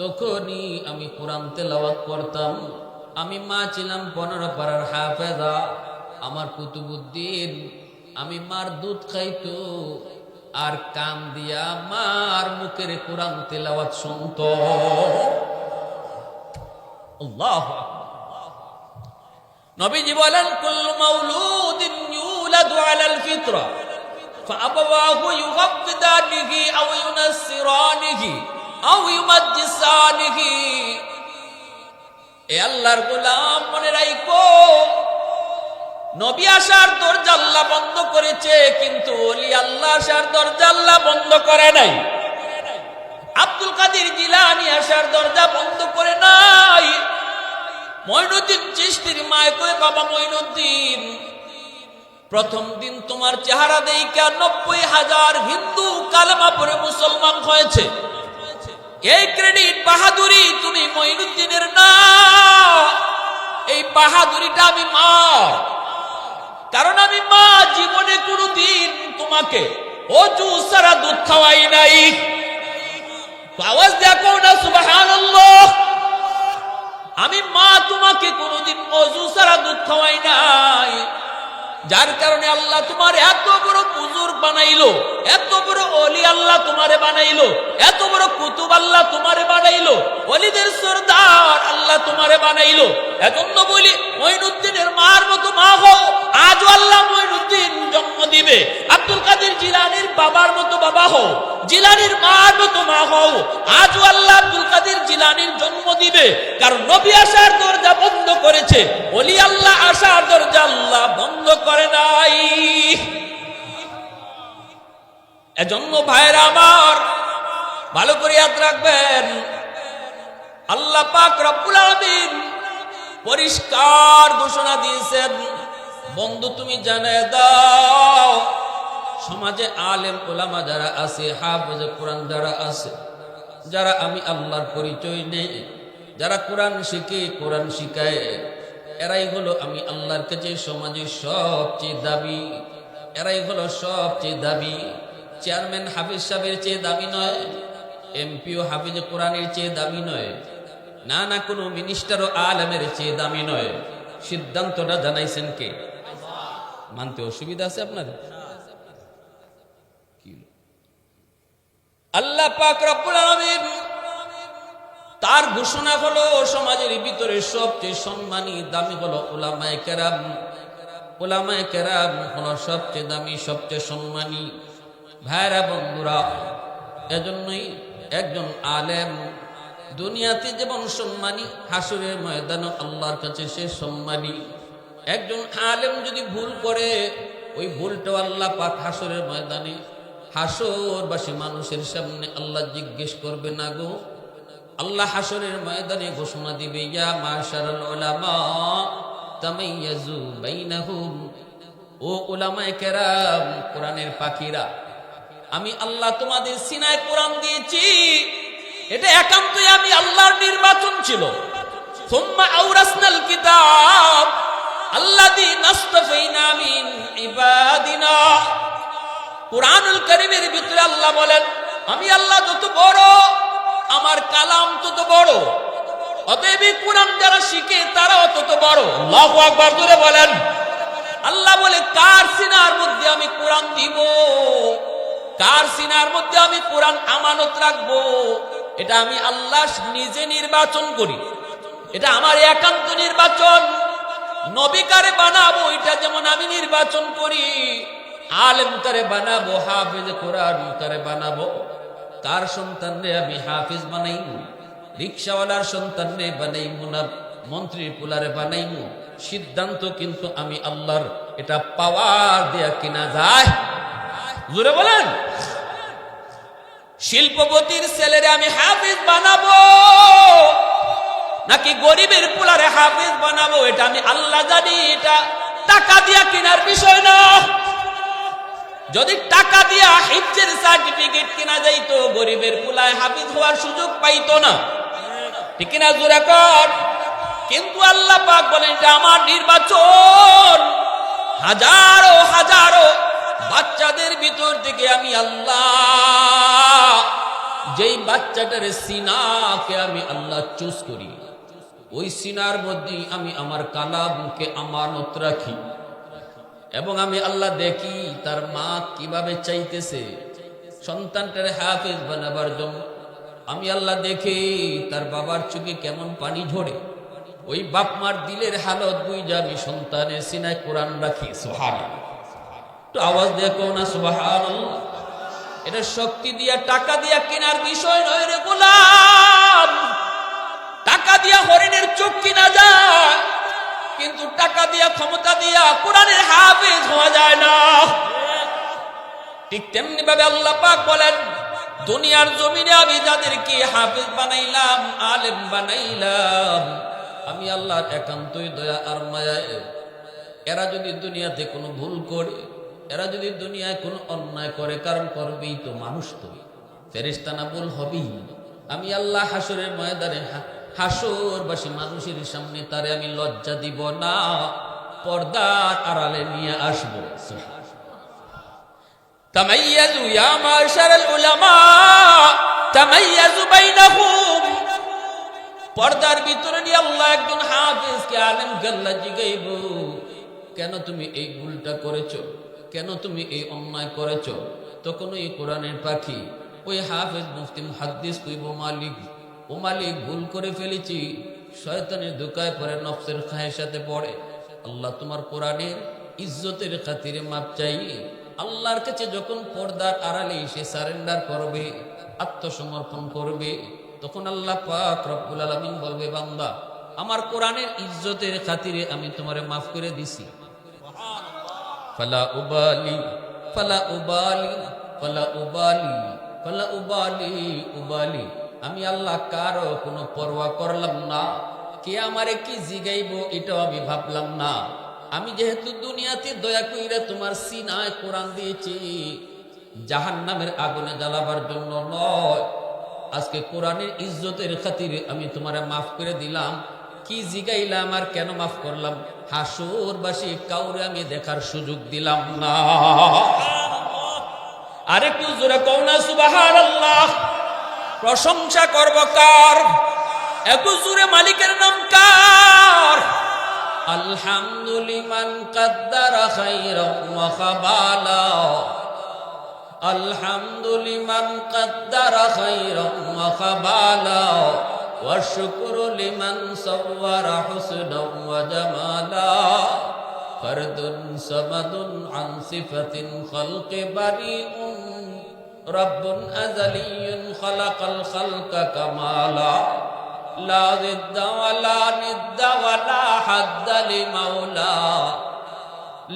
তখনই আমি কোরআন তেলাওয়াত করতাম। আমি মা ছিলাম 15 পারার হাফেজা। আমার কুতুবউদ্দিন আমি মার দুধ খাইতো আর কান দিয়া মার মুখের কোরআন তেলাওয়াত শুনতো। আল্লাহু আকবার। নবীজি বলেন, কুল্লু মাউলুদিন ইউলাদু আলাল ফিতরা ফাআবাওয়াহু ইউগাব্বিদানিহি আও ইউনাসসিরানিহি আও ইউমাজ্জিসানিহি। এ আল্লাহর গোলাম, মনে রাখো, নবী আসার দরজা আল্লাহ বন্ধ করেছে, কিন্তু ওলি আল্লাহ আসার দরজা আল্লাহ বন্ধ করে নাই। আব্দুল কাদের জিলানী আসার দরজা বন্ধ করে নাই। মঈনুদ্দিন চিশতির মায় কয়, বাবা মঈনুদ্দিন, প্রথম দিন তোমার চেহারা দেইখা 90,000 হিন্দু কালেমা পড়ে মুসলমান হয়েছে। এই ক্রেডিট, বাহাদুরি তুমি মঈনুদ্দিনের না, এই বাহাদুরিটা আমি মা। কারণ আমি মা জীবনে কোনদিন তোমাকে অজু ছাড়া দুধ খাওয়াই নাই। আওয়াজ দেখো না সুবহানাল্লাহ। আমি মা তোমাকে কোনদিন অজু ছাড়া দুধ খাওয়াই নাই। যার কারণে আল্লাহ তোমার এত বড় বুজুর্গ বানাইলো, এত বড় ওলি আল্লাহ তোমারে বানাইলো, এত বড় কুতুব আল্লাহ তোমারে বানাইলো, ওলিদের সরদার আল্লাহ তোমারে বানাইলো। এজন্য বলি মঈনুদ্দিনের মার মতো মা হও, আজও আল্লাহ মঈনুদ্দিন জন্ম দিবে। আব্দুল কাদের জিলানীর বাবার মতো বাবা হও, জিলানীর মার মতো মা হও, আজও আল্লাহ আব্দুল কাদের জিলানীর জন্ম দিবে। কারণ নবী আসার দরজা বন্ধ করেছে, ওলি আল্লাহ আসার দরজা আল্লাহ বন্ধ করে নাই। এজন্য ভাইরা আমার ভালো করে ইয়াদ রাখবেন, আল্লাহ পাক রব্বুল আলামিন পরিষ্কার ঘোষণা দিয়েছেন, বন্ধু তুমি জানায় দাও সমাজে আলেম ওলামা যারা আছে, হাফেজ কোরআন যারা আছে, যারা আমি আল্লাহর পরিচয় নেই, যারা কোরআন শিখে কোরআন শিখায়, এরাই হলো আমি আল্লাহর কাছে সমাজের সবচেয়ে দাবি, এরাই হলো সবচেয়ে দাবি। চেয়ারম্যান হাফিজ সাহেবের চেয়ে দাবি নয়, এমপিও হাফিজ কোরআনের চেয়ে দাবি নয়, না না কোনো মিনিস্টারও আলেমের চেয়ে দামি নয়। সিদ্ধান্তটা জানাইছেন কে? মানতে অসুবিধা আছে আপনাদের? আল্লাহ পাক রব্বুল আলামিন তার ঘোষণা হলো সমাজের ভিতরে সবচেয়ে সম্মানী দামি হলো উলামায়ে কেরাম। উলামায়ে কেরাম হলো সবচেয়ে দামি সবচেয়ে সম্মানী। ভাইরা বন্ধুরা, এজন্যই একজন আলেম দুনিয়াতে যেমন সম্মানী, হাসরের ময়দানে আল্লাহর কাছে সে সম্মানী। একজন আলেম যদি ভুল করে, ওই ভুলটাও আল্লাহ পাক হাসরের ময়দানে হাসরবাসী মানুষের সামনে আল্লাহ জিজ্ঞেস করবে না গো। আল্লাহ হাসরের ময়দানে ঘোষণা দিবে, ইয়া মাশারাল উলামা তামাইয়াজু বাইনাহুম, ও উলামায়ে কেরাম কোরআনের পাখিরা, আমি আল্লাহ তোমাদের সিনায় কোরআন দিয়েছি, এটা একান্তই আমি আল্লাহর নির্বাচন ছিল। সুম্মা আওরাসনাল কিতাব আল্লাযী নাসতাফাইনা মিন ইবাদিনা। কুরআনুল কারীমের ভিতরে আল্লাহ বলেন, আমি আল্লাহ যত বড়, আমার কালাম তত বড়, অতএব কুরআন যারা শিখে তারাও তত বড়। আল্লাহু আকবার জোরে বলেন। আল্লাহ বলে, কার সিনার মধ্যে আমি কোরআন দিব, কার সিনার মধ্যে আমি কোরআন আমানত রাখবো, এটা আমি আল্লাহ নিজে নির্বাচন করি, এটা আমার একান্ত নির্বাচন। নবী কারে বানাবো এটা যেমন আমি নির্বাচন করি, আলেম কারে বানাবো, হাফেজ কোরআন কারে বানাবো, কার সন্তানরে আমি হাফেজ বানাইমু, রিকশাওয়ালার সন্তানরে বানাইমু না মন্ত্রীর পুলারে বানাইমু, সিদ্ধান্ত কিন্তু আমি আল্লাহর। এটা পাওয়ার দেয়া কিনা যায়? জোরে বলেন। শিল্পপতির ছেলেরে আমি হাফেজ বানাবো নাকি গরিবের পুলারে হাফেজ বানাবো, এটা আমি আল্লাহ জানি। এটা টাকা দিয়া কেনার বিষয় না। যদি টাকা দিয়া হিফজের সার্টিফিকেট কিনা যাইতো, গরিবের পুলায় হাফেজ হওয়ার সুযোগ পাইতো না, ঠিক কিনা জোরে কর। কিন্তু আল্লাহ পাক বলেন, এটা আমার নির্বাচন। হাজারো হাজারো বাচ্চাদের ভিতর থেকে আমি আল্লাহ যেই বাচ্চাটার সিনাকে আমি আল্লাহ চুজ করি, ওই সিনার মধ্যে আমি আমার কালামকে আমানত রাখি, এবং আমি আল্লাহ দেখি তার মা কিভাবে চাইতেছে সন্তানটার হাফেজ বানাবার জন্য। আমি আল্লাহ দেখি তার বাবার চোখে কেমন পানি ঝরে, ওই বাপ মার দিলের হালত বুঝে আমি সন্তানের সিনায় কোরআন রাখি। সুবহানাল্লাহ, তো আওয়াজ দেখো না সুবহানাল্লাহ। এটা শক্তি দিয়া টাকা দিয়া কেনার বিষয় নয় রে গোলাম। টাকা দিয়া হরিণের চোখ কিনা যায়, কিন্তু টাকা দিয়া ক্ষমতা দিয়া কোরআনের হাফেজ হওয়া যায় না। ঠিক তেমনি ভাবে আল্লাহ পাক বলেন, দুনিয়ার জমিনে আমি যাদেরকে হাফেজ বানাইলাম, আলেম বানাইলাম, আমি আল্লাহর একান্তই দয়া আর মায়ায়। এরা যদি দুনিয়াতে কোনো ভুল করে, এরা যদি দুনিয়ায় কোনো অন্যায় করে, কারণ করবেই তো, মানুষ তো, ফেরেশতা না ভুল হবেই। আমি আল্লাহ হাসরের ময়দানে হাসরবাসী মানুষের সামনে তারে আমি লজ্জা দিব না, পর্দার আড়ালে নিয়ে আসবো। তামাইয়াজু ইয়া মাশারাল উলামা তামাইয়াজু বাইনাহুম। পর্দার ভিতরে নিয়ে আল্লাহ একজন হাফেজকে আলেমকে আল্লাহ জিগাইব, কেন তুমি এই ভুলটা করেছো, কেন তুমি এই অন্যায় করেছো? তখন ওই কোরআনের পাখি, ওই হাফেজ মুফতি মুহাদ্দিস কইব, মালিক ও মালিক, ভুল করে ফেলেছি, শয়তানের ধোকায় পড়ে, নফসের খায়েশাতে পড়ে। আল্লাহ তোমার কোরআনের ইজ্জতের খাতিরে মাপ চাই। আল্লাহর কাছে যখন পর্দার আড়ালে সে সারেন্ডার করবে, আত্মসমর্পণ করবে, তখন আল্লাহ পাক রব্বুল আলামিন বলবে, বান্দা আমার কোরআনের ইজ্জতের খাতিরে আমি তোমারে মাফ করে দিছি। ফালা উবালি ফালা উবালি ফালা উবালি ফালা উবালি উবালি, আমি আল্লাহ কারো কোনো পরোয়া করলাম না, কে আমারে কি জিগাইব এটাও আমি ভাবলাম না। আমি যেহেতু দুনিয়াতে দয়া কইরা তোমার সিনায় কোরআন দিয়েছি, জাহান্নামের আগুনে জ্বালাবার জন্য নয়, আজকে কোরআনের ইজ্জতের খাতিরে আমি তোমারে মাফ করে দিলাম। কি জিগাইলাম আর কেন মাফ করলাম? হাসুরবাসী কাউরে আমি দেখার সুযোগ দিলাম না। আরেকটু জোরে কও না সুবহানাল্লাহ। প্রশংসা করব কার? একটু জোরে মালিকের নাম কার? আলহামদুলিমান কাদ্দারা খাইরান ওয়া খাবালা, আলহামদুলিমান কাদ্দারা খাইরান ওয়া খাবালা, ওয়া শুকরু লিমান সাওয়ারা হুসনান ওয়া জামালা, ফারদুন সামাদুন আন সিফাতিন খালকি বারিউন, রাব্বুন আযালিয়্যুন খালাকাল খালকা কামালা, লা জিদ্দা ওয়ালা নিদ্দা ওয়ালা হাদ্দা লিমাওলা,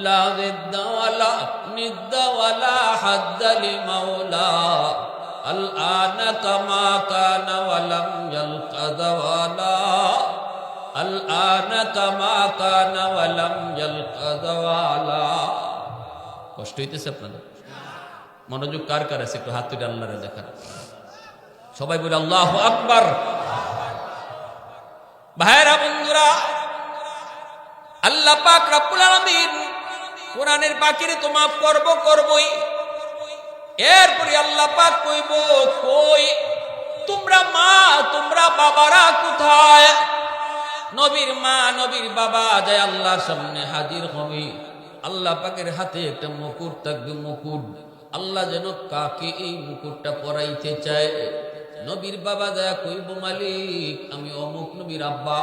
লা জিদ্দা ওয়ালা নিদ্দা ওয়ালা হাদ্দা লিমাওলা, আল আনা কামা কানা ওয়ালাম ইয়ালকা যাওয়ালা, আল আনা কামা কানা ওয়ালাম ইয়ালকা যাওয়ালা। কষ্ট হইতেছে আপনাদের? মনোযোগ কার কার আছে একটু হাত তুলে আল্লাহরে দেখান। সবাই বলে আল্লাহু আকবার। ভাইরা বন্ধুরা, আল্লাহ পাক রব্বুল আলামিন কোরআনের পাখিরে তো মাফ করবই। এরপরে আল্লাহ পাক কইব, কই তোমরা মা তোমরা বাবারা কোথায়? নবীর মা নবীর বাবা যায় আল্লাহর সামনে হাজির হবে। আল্লাহ পাকের হাতে একটা মুকুট থাকবে, মুকুট। আল্লাহ যেন কাকে এই মুকুটটা পরাইতে চায়। নবীর বাবা যায় কইব, মালিক আমি অমুক নবীর আব্বা,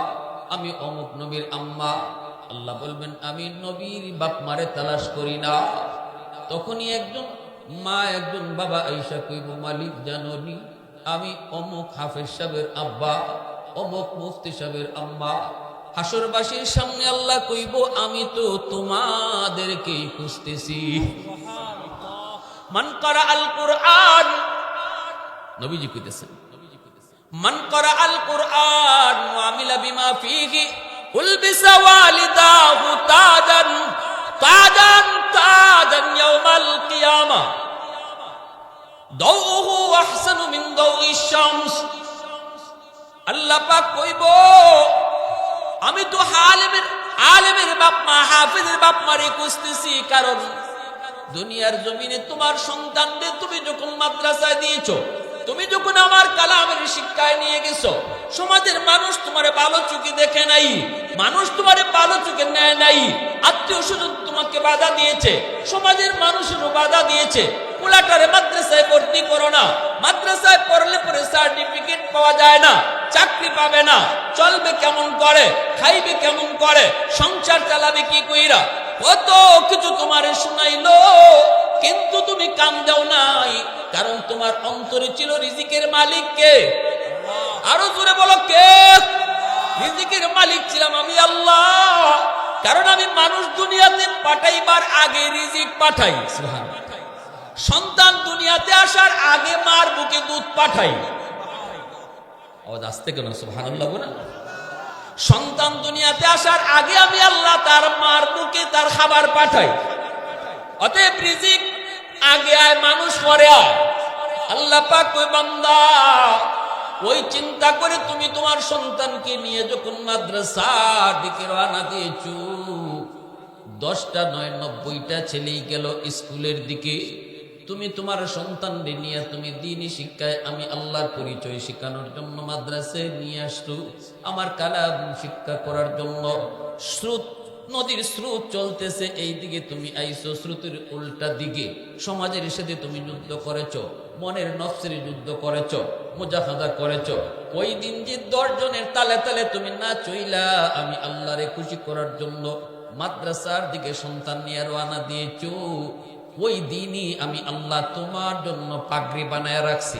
আমি অমুক নবীর আম্মা। আল্লাহ বলবেন, আমি নবীর বাপ মারে তালাশ করি না। তখনই একজন মা একজন বাবা আইসা কইব, মালিক জানোনি আমি অমুক হাফেজ সাহেবের আব্বা, অমুক মুফতি সাহেবের আম্মা। হাসরবাসীর সামনে আল্লাহ কইব, আমি তো তোমাদেরকেই খুঁজতেছি। মান করা আল কুরআন, নবীজি কইতেছেন, মান করা আল কুরআন ওয়া আমিলা বিমা ফীহি উলবিসা ওয়ালিদাহু তাজান তাজান তাজান ইয়াউমাল কিয়ামা দাউহু আহসানু মিন দাউইশ শামস। আল্লাহ পাক কইব, আমি তো আলেমের বাপ মা হাফেজের বাপ মারে খুঁজতেছি, কারণ দুনিয়ার জমিনে তোমার সন্তানদের তুমি যখন মাদ্রাসায় দিয়েছো, তুমি যখন আমার কালামের শিক্ষায় নিয়ে গেছো, সমাজের মানুষ তোমারে ভালো চোখে দেখে নাই, মানুষ তোমারে ভালো চোখে নেয় নাই, আত্মীয় স্বজন তোমাকে বাধা দিয়েছে, সমাজের মানুষেরও বাধা দিয়েছে, পোলাটারে মাদ্রাসায় ভর্তি করো না, মাদ্রাসায় পড়লে পরে সার্টিফিকেট পাওয়া যায় না, চাকরি পাবে না, চলবে কেমন করে, খাইবে কেমন করে, সংসার চালাবে কি কইরা, কত কিছু তোমারে শুনাইলো, কিন্তু তুমি কান দাও নাই, কারণ তোমার অন্তরে ছিল রিজিকের মালিক কে? আরো জোরে বলো কে? রিজিকের মালিক ছিলাম আমি আল্লাহ, কারণ আমি মানুষ দুনিয়াতে পাঠাইবার আগে রিজিক পাঠাই। সুবহানাল্লাহ। সন্তান দুনিয়াতে আসার আগে মার বুকে দুধ পাঠাই। আওয়াজ আসতে কেন? সুবহানাল্লাহ বলে। সন্তান দুনিয়াতে আসার আগে আমি আল্লাহ তার মার বুকে তার খাবার পাঠাই। অতএব রিজিক আগে আয়, মানুষ পরে আয়। আল্লাহ পাক কই, বান্দা ওই চিন্তা করে তুমি তোমার সন্তানকে নিয়ে যখন মাদ্রাসার দিকে রওনা দিয়েছো, 10টা নয় 90টা ছেলেই গেল স্কুলের দিকে, তুমি তোমার সন্তানদের নিয়ে তুমি দ্বীনি শিক্ষায় আমি আল্লাহর পরিচয় শেখানোর জন্য মাদ্রাসায় নিয়ে আসছো, আমার কালাম শিক্ষা করার জন্য। নদীর স্রোত চলতেছে, এই দিকে তুমি আইছো স্রোতের উল্টা দিকে। সমাজের সাথে তুমি যুদ্ধ করেছো, মনের নফসের যুদ্ধ করেছো, মুজাহাদা করেছো। ওই দিন যে 10 জনের তালে তালে তুমি না চইলা আমি আল্লাহরে খুশি করার জন্য মাদ্রাসার দিকে সন্তান নিয়ে রওনা দিয়েছো, ওই দিনই আমি আল্লাহ তোমার জন্য পাগড়ি বানায় রাখছি।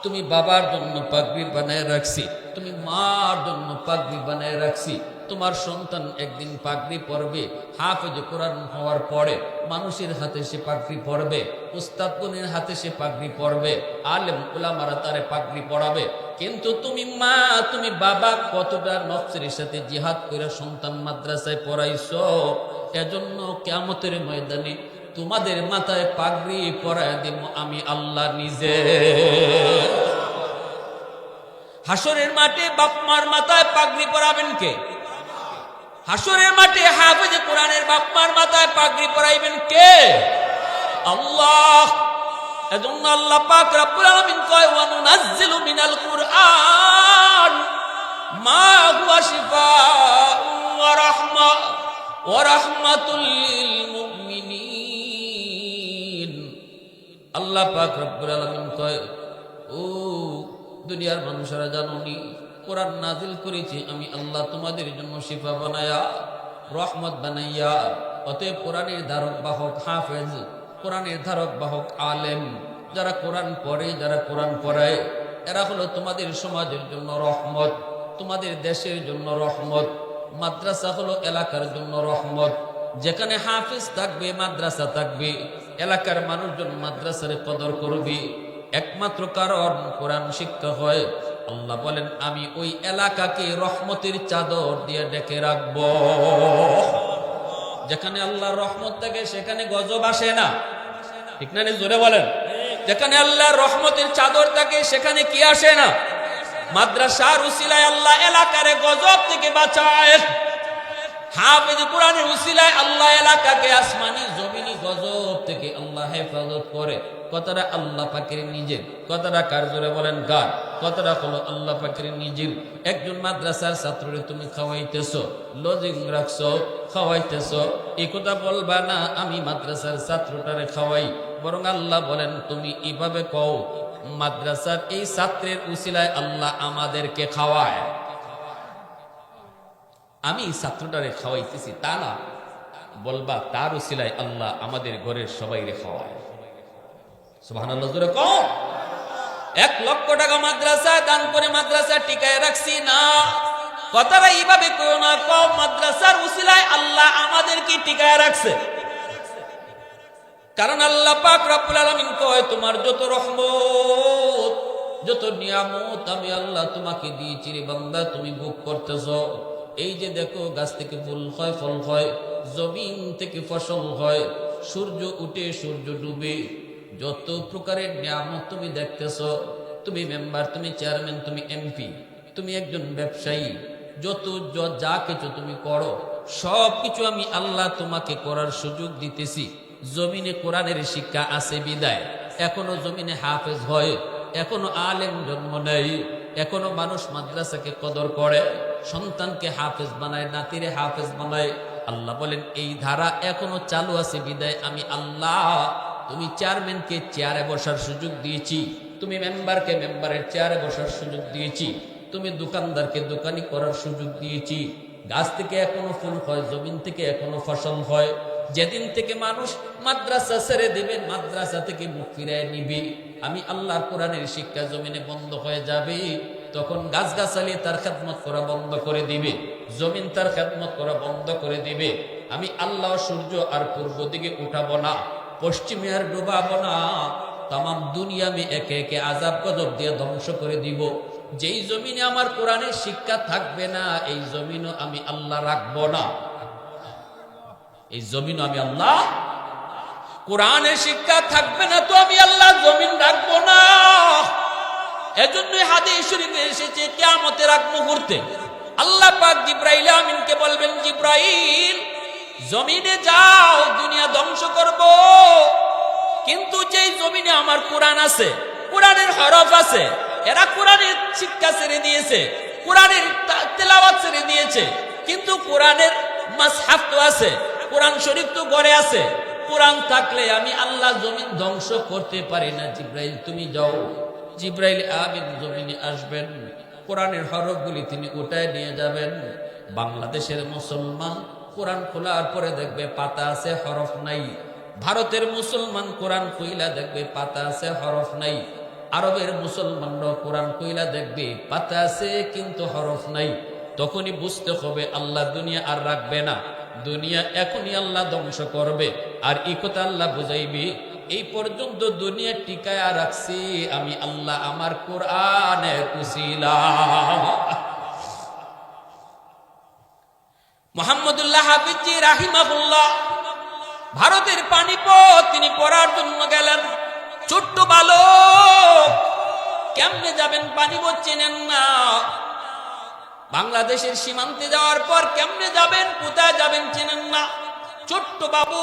তুমি বাবার জন্য পাগড়ি বানায় রাখছি, তুমি মার জন্য পাগড়ি বানায় রাখছি। তোমার সন্তান একদিন পাগড়ি পরবে, হাফেজ কোরআন হওয়ার পরে মানুষের হাতে সে পাগড়ি পরবে, উস্তাদগণের হাতে সে পাগড়ি পরবে, আলেম উলামারা তারে পাগড়ি পরাবে। কিন্তু তুমি মা, তুমি বাবা কতটা নফসের সাথে জিহাদ করে সন্তান মাদ্রাসায় পড়াইছো, এজন্য কিয়ামতের ময়দানে তোমাদের মাথায় পাগড়ি পরায় দেব আমি আল্লাহ নিজে। হাসরের মাঠে বাপ মার মাথায় পাগড়ি পরাবেন কে? হাসরের মাঠে হাফেজ কোরআনের বাপ মার মাথায় পাগড়ি পরাইবেন কে? আল্লাহ। এজন্য আল্লাহ পাক রব্বুল আলামিন কয় ওয়া নুনাজ্জিলু মিনাল কুরআন মা হুয়া শিফাউন ওয়া রাহমা ওয়া রাহমাতুল লিল মুমিনিন। আল্লাহ পাক রব্বুল আলামিন কয়, ও দুনিয়ার মানুষেরা জানোনি কোরআন নাজিল করেছি আমি আল্লাহ তোমাদের জন্য শিফা বানায়া, রহমত বানাইয়া। অতএব কোরআনের ধারক বাহক হাফেজ, কোরআনের ধারক বাহক আলেম, যারা কোরআন পড়ে, যারা কোরআন পড়ায়, এরা হলো তোমাদের সমাজের জন্য রহমত, তোমাদের দেশের জন্য রহমত। মাদ্রাসা হলো এলাকার জন্য রহমত। যেখানে হাফেজ থাকবে, মাদ্রাসা থাকবে, এলাকার মানুষজন মাদ্রাসার কদর করবে। একমাত্র কারণ কোরআন শিক্ষা হয়। আল্লাহ বলেন আমি ওই এলাকাকে রহমতের চাদর দিয়ে ডেকে রাখবো। যেখানে আল্লাহর রহমত থাকে সেখানে গজব আসে না, ঠিক না? জোরে বলেন। যেখানে আল্লাহর রহমতের চাদর থাকে সেখানে কি আসে না? মাদ্রাসার উসিলায় আল্লাহ এলাকারে গজব থেকে বাঁচায়। হাফেজ কোরআনের উসিলায় আল্লাহ এলাকাকে আসমানি জমিনি গজব থেকে আল্লাহ হেফাজত করে। কথাটা আল্লাহ পাকের নিজের, কথাটা কার? জোরে বলেন কার? কথাটা হলো আল্লাহ পাকের নিজের। একজন মাদ্রাসার ছাত্ররে তুমি খাওয়াইতেছো, লজিং রাখছো, খাওয়াইতেছো, এই কথা বলবা না আমি মাদ্রাসার ছাত্রটারে খাওয়াই, বরং আল্লাহ বলেন তুমি এইভাবে কও মাদ্রাসার এই ছাত্রের উসিলায় আল্লাহ আমাদেরকে খাওয়ায়। আমি ছাত্রটারে খাওয়াইতেছি তা না, বলবা তার উসিলায় আল্লাহ আমাদের ঘরের সবাইরে খাওয়ায়। সুবহানাল্লাহ জোরে কও। 1 লক্ষ টাকা মাদ্রাসা দান করে মাদ্রাসা টিকায় রাখছি না, কথাটা এইভাবে কও না, কও মাদ্রাসার উসিলায় আল্লাহ আমাদেরকে টিকায় রাখছে। কারণ আল্লাহ পাক রব্বুল আলামিন কয় তোমার যত রহমত, যত নিয়ামত আমি আল্লাহ তোমাকে দিয়েছি রে বান্দা, তুমি ভোগ করতেছো। এই যে দেখো গাছ থেকে ফুল হয়, ফল হয়, জমিন থেকে ফসল হয়, সূর্য উঠে সূর্য ডুবে, যত প্রকারের নিয়ামত তুমি দেখতেছো, তুমি মেম্বার, তুমি চেয়ারম্যান, তুমি এমপি, তুমি একজন ব্যবসায়ী, যত যা কিছু তুমি করো সব কিছু আমি আল্লাহ তোমাকে করার সুযোগ দিতেছি। জমিনে কোরআনের শিক্ষা আছে বিদায় এখনো জমিনে হাফেজ হয়, এখনো আলেম জন্ম নেই, এখনো মানুষ মাদ্রাসাকে কদর করে, সন্তানকে হাফেজ বানায়, নাতিরে হাফেজ বানায়। আল্লাহ বলেন এই ধারা এখনো চালু আছে বিদায় আমি আল্লাহ তুমি চেয়ারম্যানকে চেয়ারে বসার সুযোগ দিয়েছি, তুমি মেম্বারকে মেম্বারের চেয়ারে বসার সুযোগ দিয়েছি, তুমি দোকানদারকে দোকানি করার সুযোগ দিয়েছি। গাছ থেকে এখনো ফুল হয়, জমিন থেকে এখনো ফসল হয়। যেদিন থেকে মানুষ মাদ্রাসা ছেড়ে দিবে, মাদ্রাসা থেকে মুখ ফিরায় নিবে, আমি আল্লাহ কোরআনের শিক্ষা জমিনে বন্ধ হয়ে যাবে, তখন গাছগাছালি তার খেদমত করা বন্ধ করে দিবে, জমিন তার খেদমত করা বন্ধ করে দিবে। আমি আল্লাহ সূর্য আর পূর্ব দিকে উঠাবো না, পশ্চিমে আর ডুবাবো না, তামাম দুনিয়া আমি একে একে আযাব গজব দিয়ে ধ্বংস করে দিব। যেই জমিনে আমার কোরআনের শিক্ষা থাকবে না, এই জমিনও আমি আল্লাহ রাখবো না। এই জমিনও আমি আল্লাহ, কোরআনের শিক্ষা থাকবে না তো আমি আল্লাহ জমিন রাখবো না। এজন্যই হাদিস শরীফে এসেছে কিয়ামতের আগ মুহূর্তে আল্লাহ পাক জিবরাইল আমিনকে বলবেন, জিবরাইল জমিনে যাও, দুনিয়া ধ্বংস করব, কিন্তু যেই জমিনে আমার কোরআন আছে, কোরআনের হরফ আছে, এরা কোরআনের শিক্ষা ছেড়ে দিয়েছে, কোরআনের তেলাওয়াত ছেড়ে দিয়েছে, কিন্তু কোরআনের মাসহাফ তো আছে, কোরআন শরীফ তো ঘরে আছে। কোরআন থাকলে আমি আল্লাহ জমিন ধ্বংস করতে পারি না। জিব্রাইল তুমি যাও। জিব্রাইল আমিন জমিনে আসবেন, কোরআনের হরফগুলি তিনি উঠায় নিয়ে যাবেন। বাংলাদেশের মুসলমান কোরআন খোলার পরে দেখবে পাতা আছে, হরফ নাই। ভারতের মুসলমান কোরআন কইলা দেখবে পাতা আছে, হরফ নাই। আরবের মুসলমানরা কোরআন কইলা দেখবে পাতা আছে কিন্তু হরফ নাই। তখনই বুঝতে হবে আল্লাহ দুনিয়া আর রাখবে না, দুনিয়া এখনই আল্লাহ ধ্বংস করবে। আর এই কথা আল্লাহ বুঝাইবি, এই পর্যন্ত দুনিয়া টিকায় রাখছি আমি আল্লাহ আমার কোরআনের উসিলা। মুহাম্মদুল্লাহ হাফিজি রাহিমাহুল্লাহ ভারতের পানিপথ তিনি পড়ার জন্য গেলেন। ছোট্ট বালক, কেমনে যাবেন পানিপথ চেনেন না। বাংলাদেশের সীমান্তে যাওয়ার পর কেমনে যাবেন, কোথায় যাবেন চেনেন না। ছোট্ট বাবু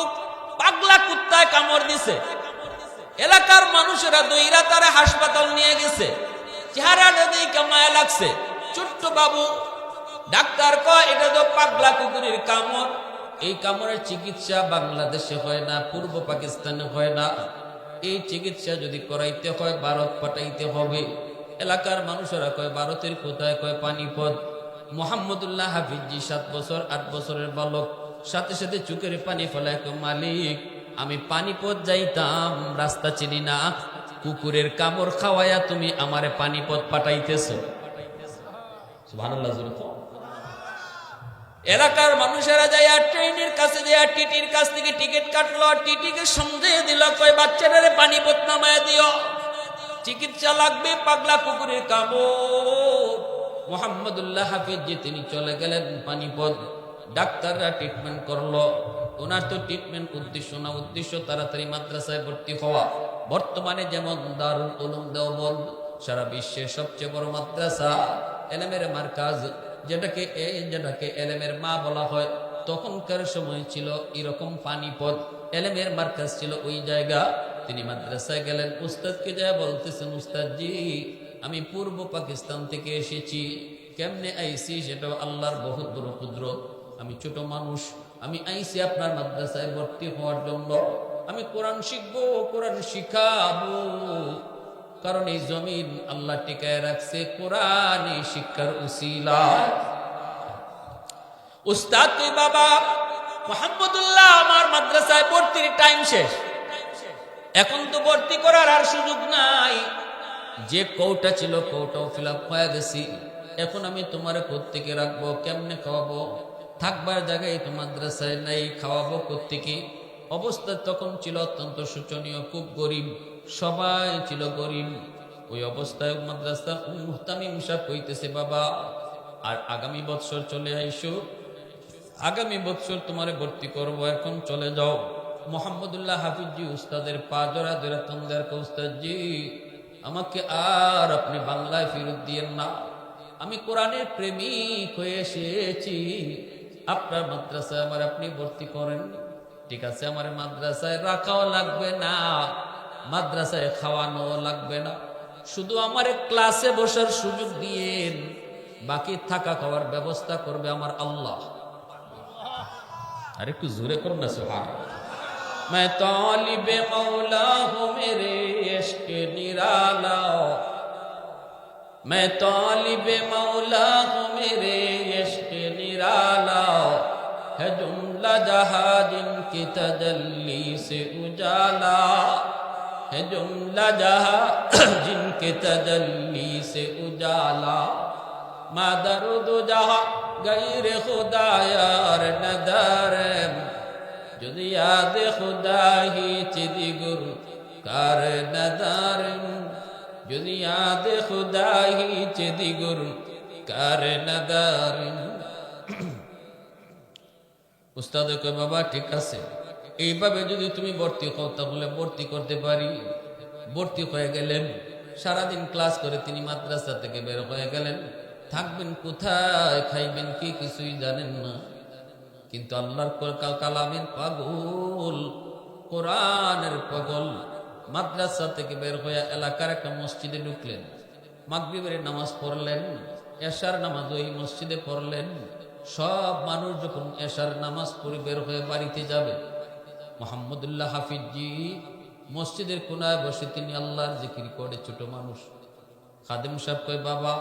পাগলা কুত্তায় কামড় দিছে, এলাকার মানুষেরা দইরা তারা হাসপাতাল নিয়ে গেছে। চেহারাটা দেখে মায়া লাগছে। ছোট্ট বাবু, ডাক্তার কয় এটা তো পাগলা কুকুরের কামড়। এই কামড়ের চিকিৎসা বাংলাদেশে হয় না, পূর্ব পাকিস্তানে হয় না। এই চিকিৎসা যদি করাইতে হয় ভারত পাঠাইতে হবে। এলাকার মানুষেরা কয় ভারতের কোথায়, কয় পানিপথ। মুহাম্মদুল্লাহ হাফিজি 7 বছর 8 বছরের বালক, সাথে সাথে চোখের পানি ফেলায় কয় মালিক আমি পানিপথ যাইতাম, রাস্তা চিনি না, কুকুরের কামড় খাওয়াইয়া তুমি আমারে পানিপথ পাঠাইতেছো। সুবহানাল্লাহ। এলাকার মানুষেরা যাইয়া ট্রেনের কাছে যাইয়া টিটির কাছ থেকে টিকিট কাটলো, টিটিকে সন্দেহ দিল, কয় বাচ্চাটারে পানিপথ নামায় দিও, চিকিৎসা লাগবে, পাগলা কুকুরের কামড়। মুহাম্মদুল্লাহ হাফিজি তিনি চলে গেলেন পানিপথ। ডাক্তাররা ট্রিটমেন্ট করলো। ওনার তো ট্রিটমেন্ট উদ্দেশ্য না, উদ্দেশ্য তাড়াতাড়ি মাদ্রাসায় ভর্তি হওয়া। বর্তমানে যেমন দারুল উলুম দেওবন্দ সারা বিশ্বের সবচেয়ে বড় মাদ্রাসা, এলেমের মার্কাজ, যেটাকে এলেমের মা বলা হয়। তখনকার সময় ছিল এরকম পানিপথ, এলেমের মার্কাজ ছিল ওই জায়গা। তিনি মাদ্রাসায় গেলেন, উস্তাদকে যা বলতেছেন, উস্তাদজি আমি পূর্ব পাকিস্তান থেকে এসেছি, কেমনে আইসি সেটাও আল্লাহর বহুত বড় কুদরত। আমি ছোট মানুষ, আমি আইসি আপনার মাদ্রাসায় ভর্তি হওয়ার জন্য। আমি কোরআন শিখবো, কোরআন শিখাবো, কারণ এই জমিন আল্লাহ টিকায় রাখছে কোরআনে শিক্ষার উসিলা। উস্তাদ কই বাবা মুহাম্মদুল্লাহ আমার মাদ্রাসায় ভর্তির টাইম শেষ, এখন তো ভর্তি করার আর সুযোগ নাই। যে কৌটা ছিল কৌটাও ফিল আপ হয়ে গেছি, এখন আমি তোমার কোত্থেকে রাখবো, কেমনে খাওয়াবো, থাকবার জায়গায় তো মাদ্রাসায় নাই, খাওয়াবো কোত্থেকে। অবস্থা তখন ছিল অত্যন্ত শোচনীয়, খুব গরিব, সবাই ছিল গরিব। ওই অবস্থায় মাদ্রাসা মুহতামিম সাহেব কইতেছে বাবা আর আগামী বৎসর চলে আইসো, আগামী বৎসর তোমারে ভর্তি করব, এখন চলে যাও। মুহাম্মদুল্লাহ হাফিজি উস্তাদের পা জড়া ধরে তন্দার কে উস্তাদজি আমাকে আর আপনি বাংলায় ফেরত দিয়েন না, আমি কোরআনের প্রেমিক হয়ে এসেছি, আপনার মাদ্রাসায় আমার আপনি ভর্তি করেন। ঠিক আছে, আমার মাদ্রাসায় রাখাও লাগবে না, মাদ্রাসায় খাওয়ানো লাগবে না, শুধু আমার ক্লাসে বসার সুযোগ দিয়েন, বাকি থাকা খাওয়ার ব্যবস্থা করবে আমার আল্লাহ। আর একটু জোরে করুন না সুবহানাল্লাহ। मैं तालिबे मौला हूँ मेरे इश्क निराला, मैं तालिबे मौला हूँ मेरे इश्क निराला, है जुमला जहाँ जिनकी तजल्ली से उजाला, है जुमला जहाँ जिनके तजल्ली से उजाला, मादर दो जहाँ गैर खुदा यार नदर, যদি याद खुदा ही चिदी गुरु कार नदार, যদি याद खुदा ही चिदी गुरु कार नदार। উস্তাদ কয় বাবা ঠিক আছে, এইভাবে যদি তুমি ভর্তি হও তাহলে ভর্তি করতে পারি। ভর্তি হয়ে গেলেন, সারাদিন ক্লাস করে তিনি মাদ্রাসা থেকে বের হয়ে গেলেন। থাকবেন কোথায়, খাইবেন কি কিছুই জানেন না, কিন্তু আল্লাহর কালামের পাগল, কোরআনের পাগল। মাদ্রাসা থেকে বের হয়ে এলাকার একটা মসজিদে ঢুকলেন, মাগরিবের নামাজ পড়লেন। এশার নামাজ ওই মসজিদে পড়লেন। সব মানুষ যখন এশার নামাজ পড়ে বের হয়ে বাড়িতে যাবে, মোহাম্মদুল্লাহ হাফিজি মসজিদের কোনায় বসে তিনি আল্লাহর জিকির করে। ছোট মানুষ। খাদেম সাহেব কয়, বাবা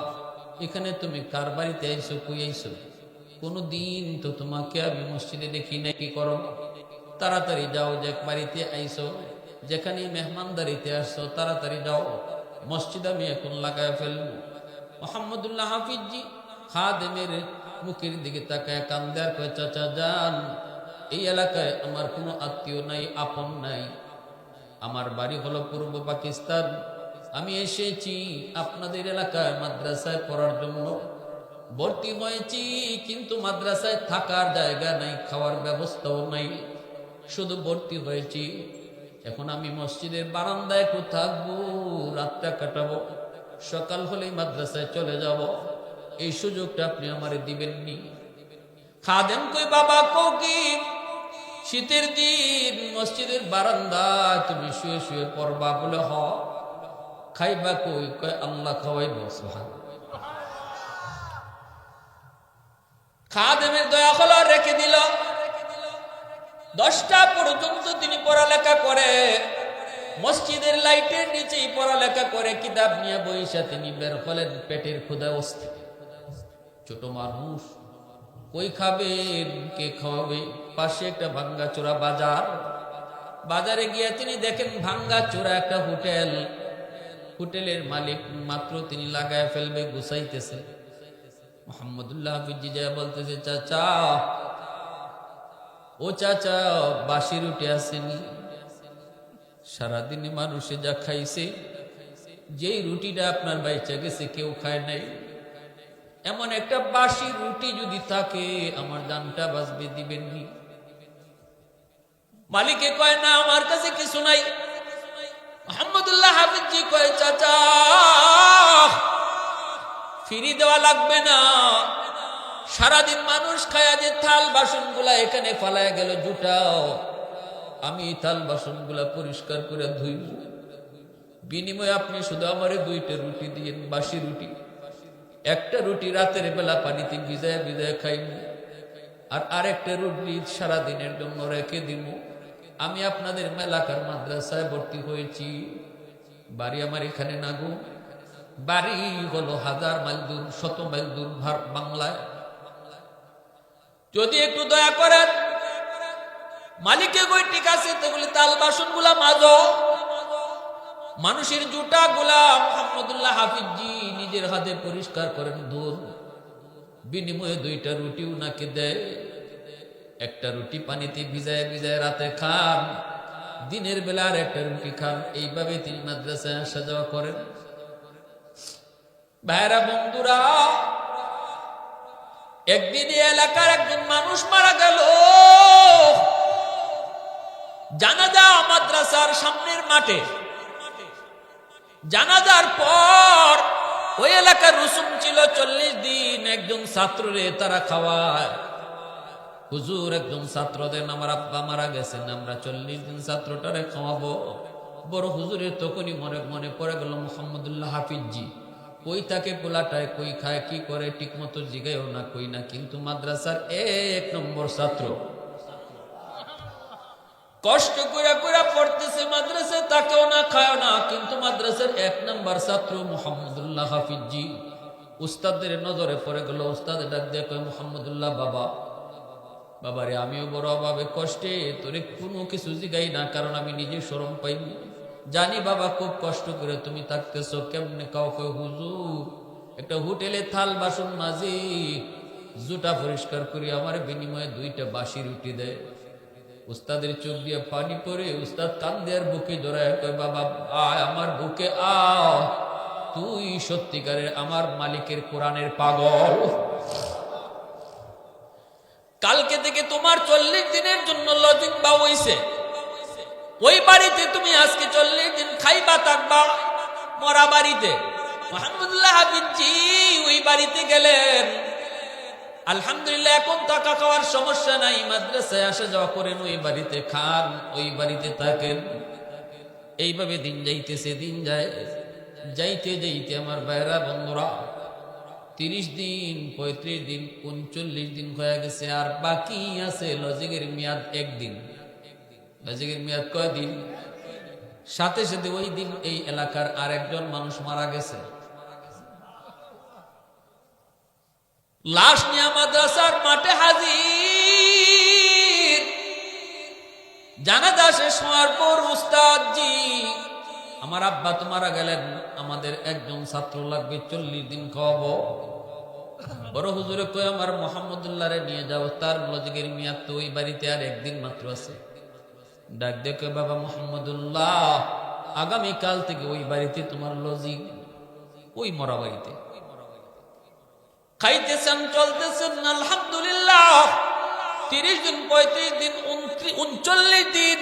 এখানে তুমি কার বাড়িতে আইছো, কই আইছো? কোনো দিন তো তোমাকে আমি মসজিদে দেখি নাই, কি করো? তাড়াতাড়ি যাও, যে বাড়িতে আইছো, যেখানে মেহমানদারিতে আসছো তাড়াতাড়ি যাও, মসজিদ আমি এখন লাগায় ফেলবো। মোহাম্মদুল্লাহ হাফিজি খাদেমের মুখের দিকে তাকায় কান্দে আর কয়, চাচা যান, এই এলাকায় আমার কোনো আত্মীয় নাই, আপন নাই। আমার বাড়ি হলো পূর্ব পাকিস্তান। আমি এসেছি আপনাদের এলাকায় মাদ্রাসায় পড়ার জন্য, ভর্তি হয়েছি, কিন্তু মাদ্রাসায় থাকার জায়গা নাই, খাওয়ার ব্যবস্থাও নাই, শুধু ভর্তি হয়েছি। এখন আমি মসজিদের বারান্দায় একটু থাকবো, রাতটা কাটাবো, সকাল হলেই মাদ্রাসায় চলে যাব। এই সুযোগটা আপনি আমারে দিবেননি। খাদেম কই, বাবা কও কি শীতের দিন মসজিদের বারান্দায় তুমি শুয়ে শুয়ে পড়বা? বলে হ। খাইবা কই? কয় আল্লাহ খাওয়াইব। সুবহানাল্লাহ। খাদেমের দয়া হলো, রেখে দিল। 10টা পর্যন্ত তিনি পড়ালেখা করে, মসজিদের লাইটের নিচেই পড়ালেখা করে, কিতাব নিয়ে বইসা তিনি বের হলেন। পেটের ক্ষুধা অস্থির। ছোট মানুষ, কই খাবেন, কে খাওয়াবে? পাশে একটা ভাঙ্গাচোরা বাজার। বাজারে গিয়ে তিনি দেখেন ভাঙ্গাচোরা একটা হোটেল। হোটেলের মালিক মাত্র তিনি লাগায় ফেলবে, গুছাইতেছে। মোহাম্মদুল্লাহ হাফিজি যা বলতেছে, চাচা ও চাচা, বাসি রুটি আসেনি? সারাদিনে মানুষে যা খাইছে, যেই রুটিটা আপনার বাইচা গেছে কেউ খায় নাই, এমন একটা বাসি রুটি যদি থাকে আমার জানটা বাঁচবে, দিবেননি? মালিকে কয়, না আমার কাছে কিছু নাই। মোহাম্মদুল্লাহ হাফিজি কয়, চাচা ফিরি দেওয়া লাগবে না, সারাদিন মানুষ খায়া যে থাল বাসন গুলা এখানে ফালায় গেল, জুটাও, আমি থাল বাসন গুলা পরিষ্কার করে ধুইব, বিনিময়ে আপনি শুধু আমারে 2টা রুটি দিয়েন, বাসি রুটি। একটা রুটি রাতের বেলা পানিতে ভিজায় ভিজায় খাইব, আর আরেকটা রুটি সারাদিনের জন্য রেখে দিব। আমি আপনাদের এলাকার মাদ্রাসায় ভর্তি হয়েছি, বাড়ি আমার এখানে না গো, বাড়ি হলো 1000 মাইল দূর, 100 মাইল দূর বাংলায়। যদি একটু দয়া করেন। মালিকে কই, ঠিক আছে, তো বলে তাল বাসন গুলা মাজো, মানুষের জুটা গুলা মোহাম্মদুল্লাহ হাফিজি নিজের হাতে পরিষ্কার করেন, ধুন। বিনিময়ে 2টা রুটি উনাকে দেয়। একটা রুটি পানিতে ভিজায় ভিজায় রাতে খান, দিনের বেলা আর একটা রুটি খান। এইভাবে তিনি মাদ্রাসায় আসা যাওয়া করেন। ভাইরা বন্ধুরা, একদিন এলাকার একজন মানুষ মারা গেল। জানাজা মাদ্রাসার সামনের মাঠে। জানাজার পর ওই এলাকার রসুম ছিল 40 দিন একজন ছাত্ররে তারা খাওয়ায়। হুজুর একজন ছাত্র দেন, আমার আব্বা মারা গেছেন, আমরা 40 দিন ছাত্রটারে খাওয়াবো। বড় হুজুরের তখনই মনে পড়ে গেল মোহাম্মদুল্লাহ হাফিজি কই থাকে, পোলাটায় কই খায়, কি করে, ঠিক মতো জিগায়ও না, কই না, কিন্তু মাদ্রাসার 1 নম্বর ছাত্র। কষ্ট কইরা কইরা পড়তেছে মাদ্রাসায়, তাকেও না খায় না, কিন্তু মাদ্রাসার 1 নম্বর ছাত্র মোহাম্মদুল্লাহ হাফিজি। উস্তাদের নজরে পড়ে গেল। উস্তাদ ডাক দিয়ে কয়, মোহাম্মদুল্লাহ বাবা, বাবারে আমিও বড় অভাবে কষ্টে, তোরে কোনো কিছু জিগাই না, কারণ আমি নিজে শরম পাই, জানি বাবা খুব কষ্ট করে তুমি থাকতেছো, কেমনে কাউ? কয়, হুজুর একটা হোটেলে থাল বাসন মাজি, জুটা পরিষ্কার করি, আমার বিনিময়ে 2টা বাসি রুটি দেয়। উস্তাদের চোখ দিয়ে পানি পড়ে। উস্তাদ কান্দে আর বুকে জড়ায় কয়, বাবা আয় আমার বুকে আয়, তুই সত্যিকারের আমার মালিকের কোরআনের পাগল। কালকে থেকে তোমার 40 দিনের জন্য লজিং বা হইছে, ওই বাড়িতে তুমি আজকে 40 দিন খাইবা থাকবা, মরা বাড়িতে। মোহাম্মদুল্লাহ হাফিজি ওই বাড়িতে গেলেন। আলহামদুলিল্লাহ, এখন টাকা খাওয়ার সমস্যা নাই, মাদ্রাসায় আসা যাওয়া করেন, ওই বাড়িতে খান, ওই বাড়িতে থাকেন। এইভাবে দিন যাইতেছে, দিন যায়, যাইতে যাইতে আমার ভাইরা বন্ধুরা 30 দিন, 35 দিন, 39 দিন হয়ে গেছে, আর বাকি আছে লজিকের মেয়াদ 1 দিন। লজিকের মেয়াদ কয়দিন? সাথে সাথে ওই দিন এই এলাকার আরেকজন মানুষ মারা গেছে। লাশ নিয়ে মাদ্রাসার মাঠে হাজির। জানাজা শেষ হওয়ার পর উস্তাদ জি, আমার আব্বা তো মারা গেলেন, আমাদের একজন ছাত্র লাগবে, 40 দিন খাওয়াবো। বড় হুজুরে কই আমার মোহাম্মদুল্লাহ রে নিয়ে যাও, তার লজিকের মেয়াদ তো ওই বাড়িতে আর 1 দিন মাত্র আছে। ডাক দেখে বাবা মোহাম্মদুল্লাহ, আগামীকাল থেকে ওই বাড়িতে তোমার লজিক, ওই মরা বাড়িতে। খাইতেছেন, চলতেছেন, আলহামদুলিল্লাহ। 30 দিন, 35 দিন, 39 দিন,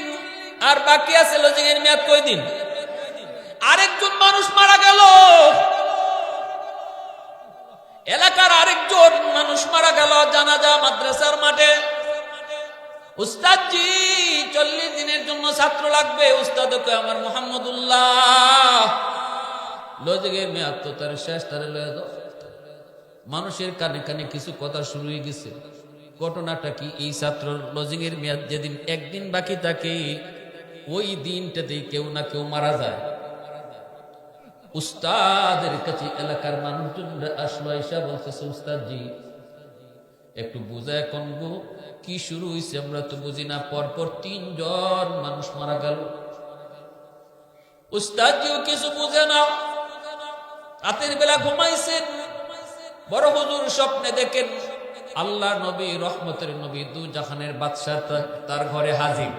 আর বাকি আছে লজিকের মেয়াদ কয়দিন? আরেকজন মানুষ মারা গেল, এলাকার আরেকজন মানুষ মারা গেল, জানাজা মাদ্রাসার মাঠে। উস্তাদজি 40 দিনের জন্য ছাত্র লাগবে। উস্তাদ কয় আমার মোহাম্মদুল্লাহ, লজিকের মেয়াদ তো তার শেষ, তারে লয়ে দাও। মানুষের কানে কানে কিছু কথা শুরু হয়ে গেছে। ঘটনাটা কি? এই ছাত্র লজিকের মেয়াদ যেদিন 1 দিন বাকি থাকে, ওই দিনটাতেই কেউ না কেউ মারা যায়। উস্তাদের কাছে এলাকার মানুষজনরা আসলো, এসা বলতেছে উস্তাদজি একটু বুঝায় কোন গো, কি শুরু হয়েছে আমরা তো বুঝি না, পরপর 3 জন মানুষ মারা গেল। উস্তাদজিও কিছু বুঝে না। রাতের বেলা ঘুমাইছেন, বড় হুজুর স্বপ্নে দেখেন আল্লাহ নবী, রহমতের নবী, 2 জাহানের বাদশা তার ঘরে হাজির।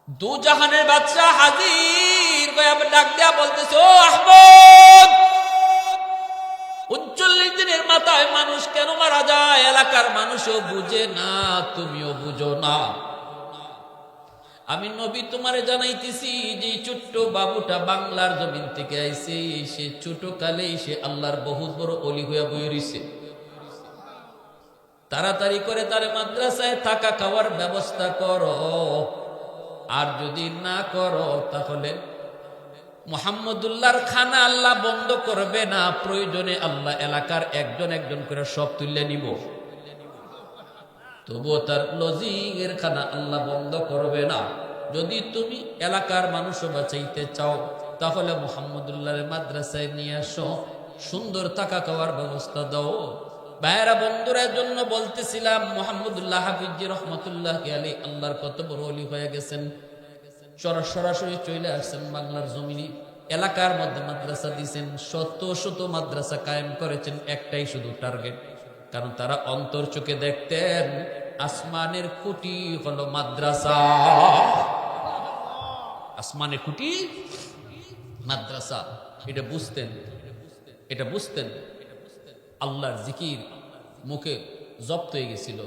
2 জাহানের বাদশা হাজির। ডাক দেয়া বলতেছে, ও আহমদ, 39 দিনের মাথায় মানুষ কেন মারা যায়? এলাকার মানুষও বুঝে না, তুমিও বুঝো না। আমি নবী তোমারে জানাইতেছি যে ছোট্ট বাবুটা বাংলার জমিন থেকে আইছে, সে ছোট কালেই সে আল্লাহর বহুত বড় অলি হইয়া বই রইছে। তাড়াতাড়ি করে তারে মাদ্রাসায় থাকা খাওয়ার ব্যবস্থা করো, আর যদি না করো তাহলে মুহাম্মদুল্লাহর খানা আল্লাহ বন্ধ করবে না, প্রয়োজনে আল্লাহ এলাকার একজন একজন করে সব তুলে নিব, তবুও তার লজিকের খানা আল্লাহ বন্ধ করবে না। যদি তুমি এলাকার মানুষও বাঁচাইতে চাও তাহলে মুহাম্মদুল্লাহর মাদ্রাসায় নিয়ে আসো, সুন্দর থাকা খাওয়ার ব্যবস্থা দাও। ভাইয়েরা বন্ধুরা জন্য বলতেছিলাম, মুহাম্মদুল্লাহ হাফিজি রহমতুল্লাহ আলাইহি আল্লাহর কত বড় ওলি হয়ে গেছেন। সরাসরি চলে আসছেন বাংলার জমিনে, এলাকার মধ্যে মাদ্রাসা দিয়েছেন, শত শত মাদ্রাসা কায়েম করেছেন। একটাই শুধু টার্গেট, কারণ তারা অন্তর চোখে দেখতেন আসমানের খুঁটি হলো মাদ্রাসা। আসমানের খুঁটি মাদ্রাসা, এটা বুঝতেন। আল্লাহর জিকির মুখে জব্দ হয়ে গেছিল।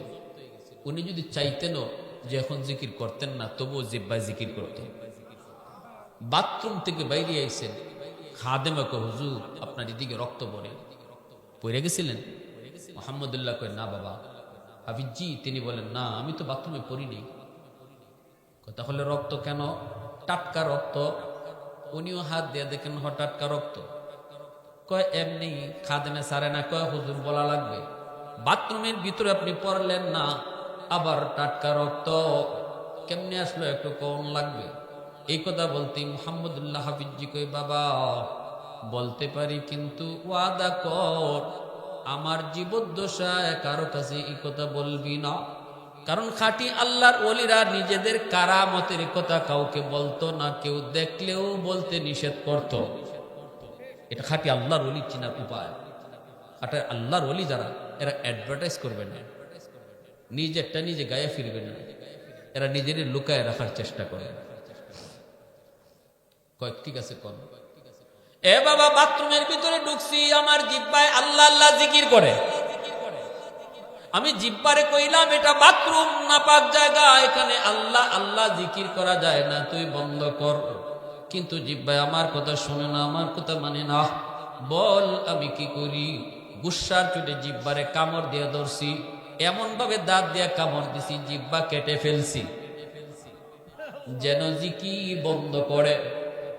উনি যদি চাইতেনও যে এখন জিকির করতেন না, তবুও জিব্বায় জিকির করতেন। বাথরুম থেকে বাইরে আইছেন, খাদেমা কয় হুজুর আপনার এদিকে রক্ত পড়ে গেছিলেন? মুহাম্মদুল্লাহ কয় না বাবা। হাফিজি তিনি বলেন না, আমি তো বাথরুমে পড়িনি। তাহলে রক্ত কেন? টাটকা রক্ত। উনিও হাত দিয়ে দেখেন টাটকা রক্ত। কয় এমনি খাদেমে সারে না। কয় হুজুর বলা লাগবে, বাথরুমের ভিতরে আপনি পড়লেন না, আবার টাটকা রক্ত কেমনে আসলো একটু কোন লাগবে। এই কথা বলতে মুহাম্মদুল্লাহ হাফিজি কয় বাবা বলতে পারি, কিন্তু ওয়াদা কর আমার জীবদ্দশায় কারো কাছে এই কথা বলবি না। কারণ খাঁটি আল্লাহর ওলিরা নিজেদের কারামতের কথা কাউকে বলতো না, কেউ দেখলেও বলতে নিষেধ করত। এটা খাঁটি আল্লাহর ওলি চিনার উপায়। আর আল্লাহর ওলি যারা, এরা অ্যাডভার্টাইজ করবে না, নিজেরটা নিজে গায়ে ফিরবে না, এরা নিজেরই লুকায় রাখার চেষ্টা করে। কয় ঠিক আছে কোন এ বাবা, বাথরুমের ভিতরে ঢুকছি, আমার জিহ্বায় আল্লাহ আল্লাহ জিকির করে। আমি জিহ্বারে কইলাম এটা বাথরুম নাপাক জায়গা, এখানে আল্লাহ আল্লাহ জিকির করা যায় না, তুই বন্ধ কর। কিন্তু জিহ্বায় আমার কথা শুনে না, আমার কথা মানে না। বল আমি কি করি? গুসার চুটে জিহ্বারে কামড় দিয়ে ধরছি, এমন ভাবে দাঁত দিয়ে কামড় দিছি জিহ্বা কেটে ফেলছি, যেন জিকির বন্ধ করে।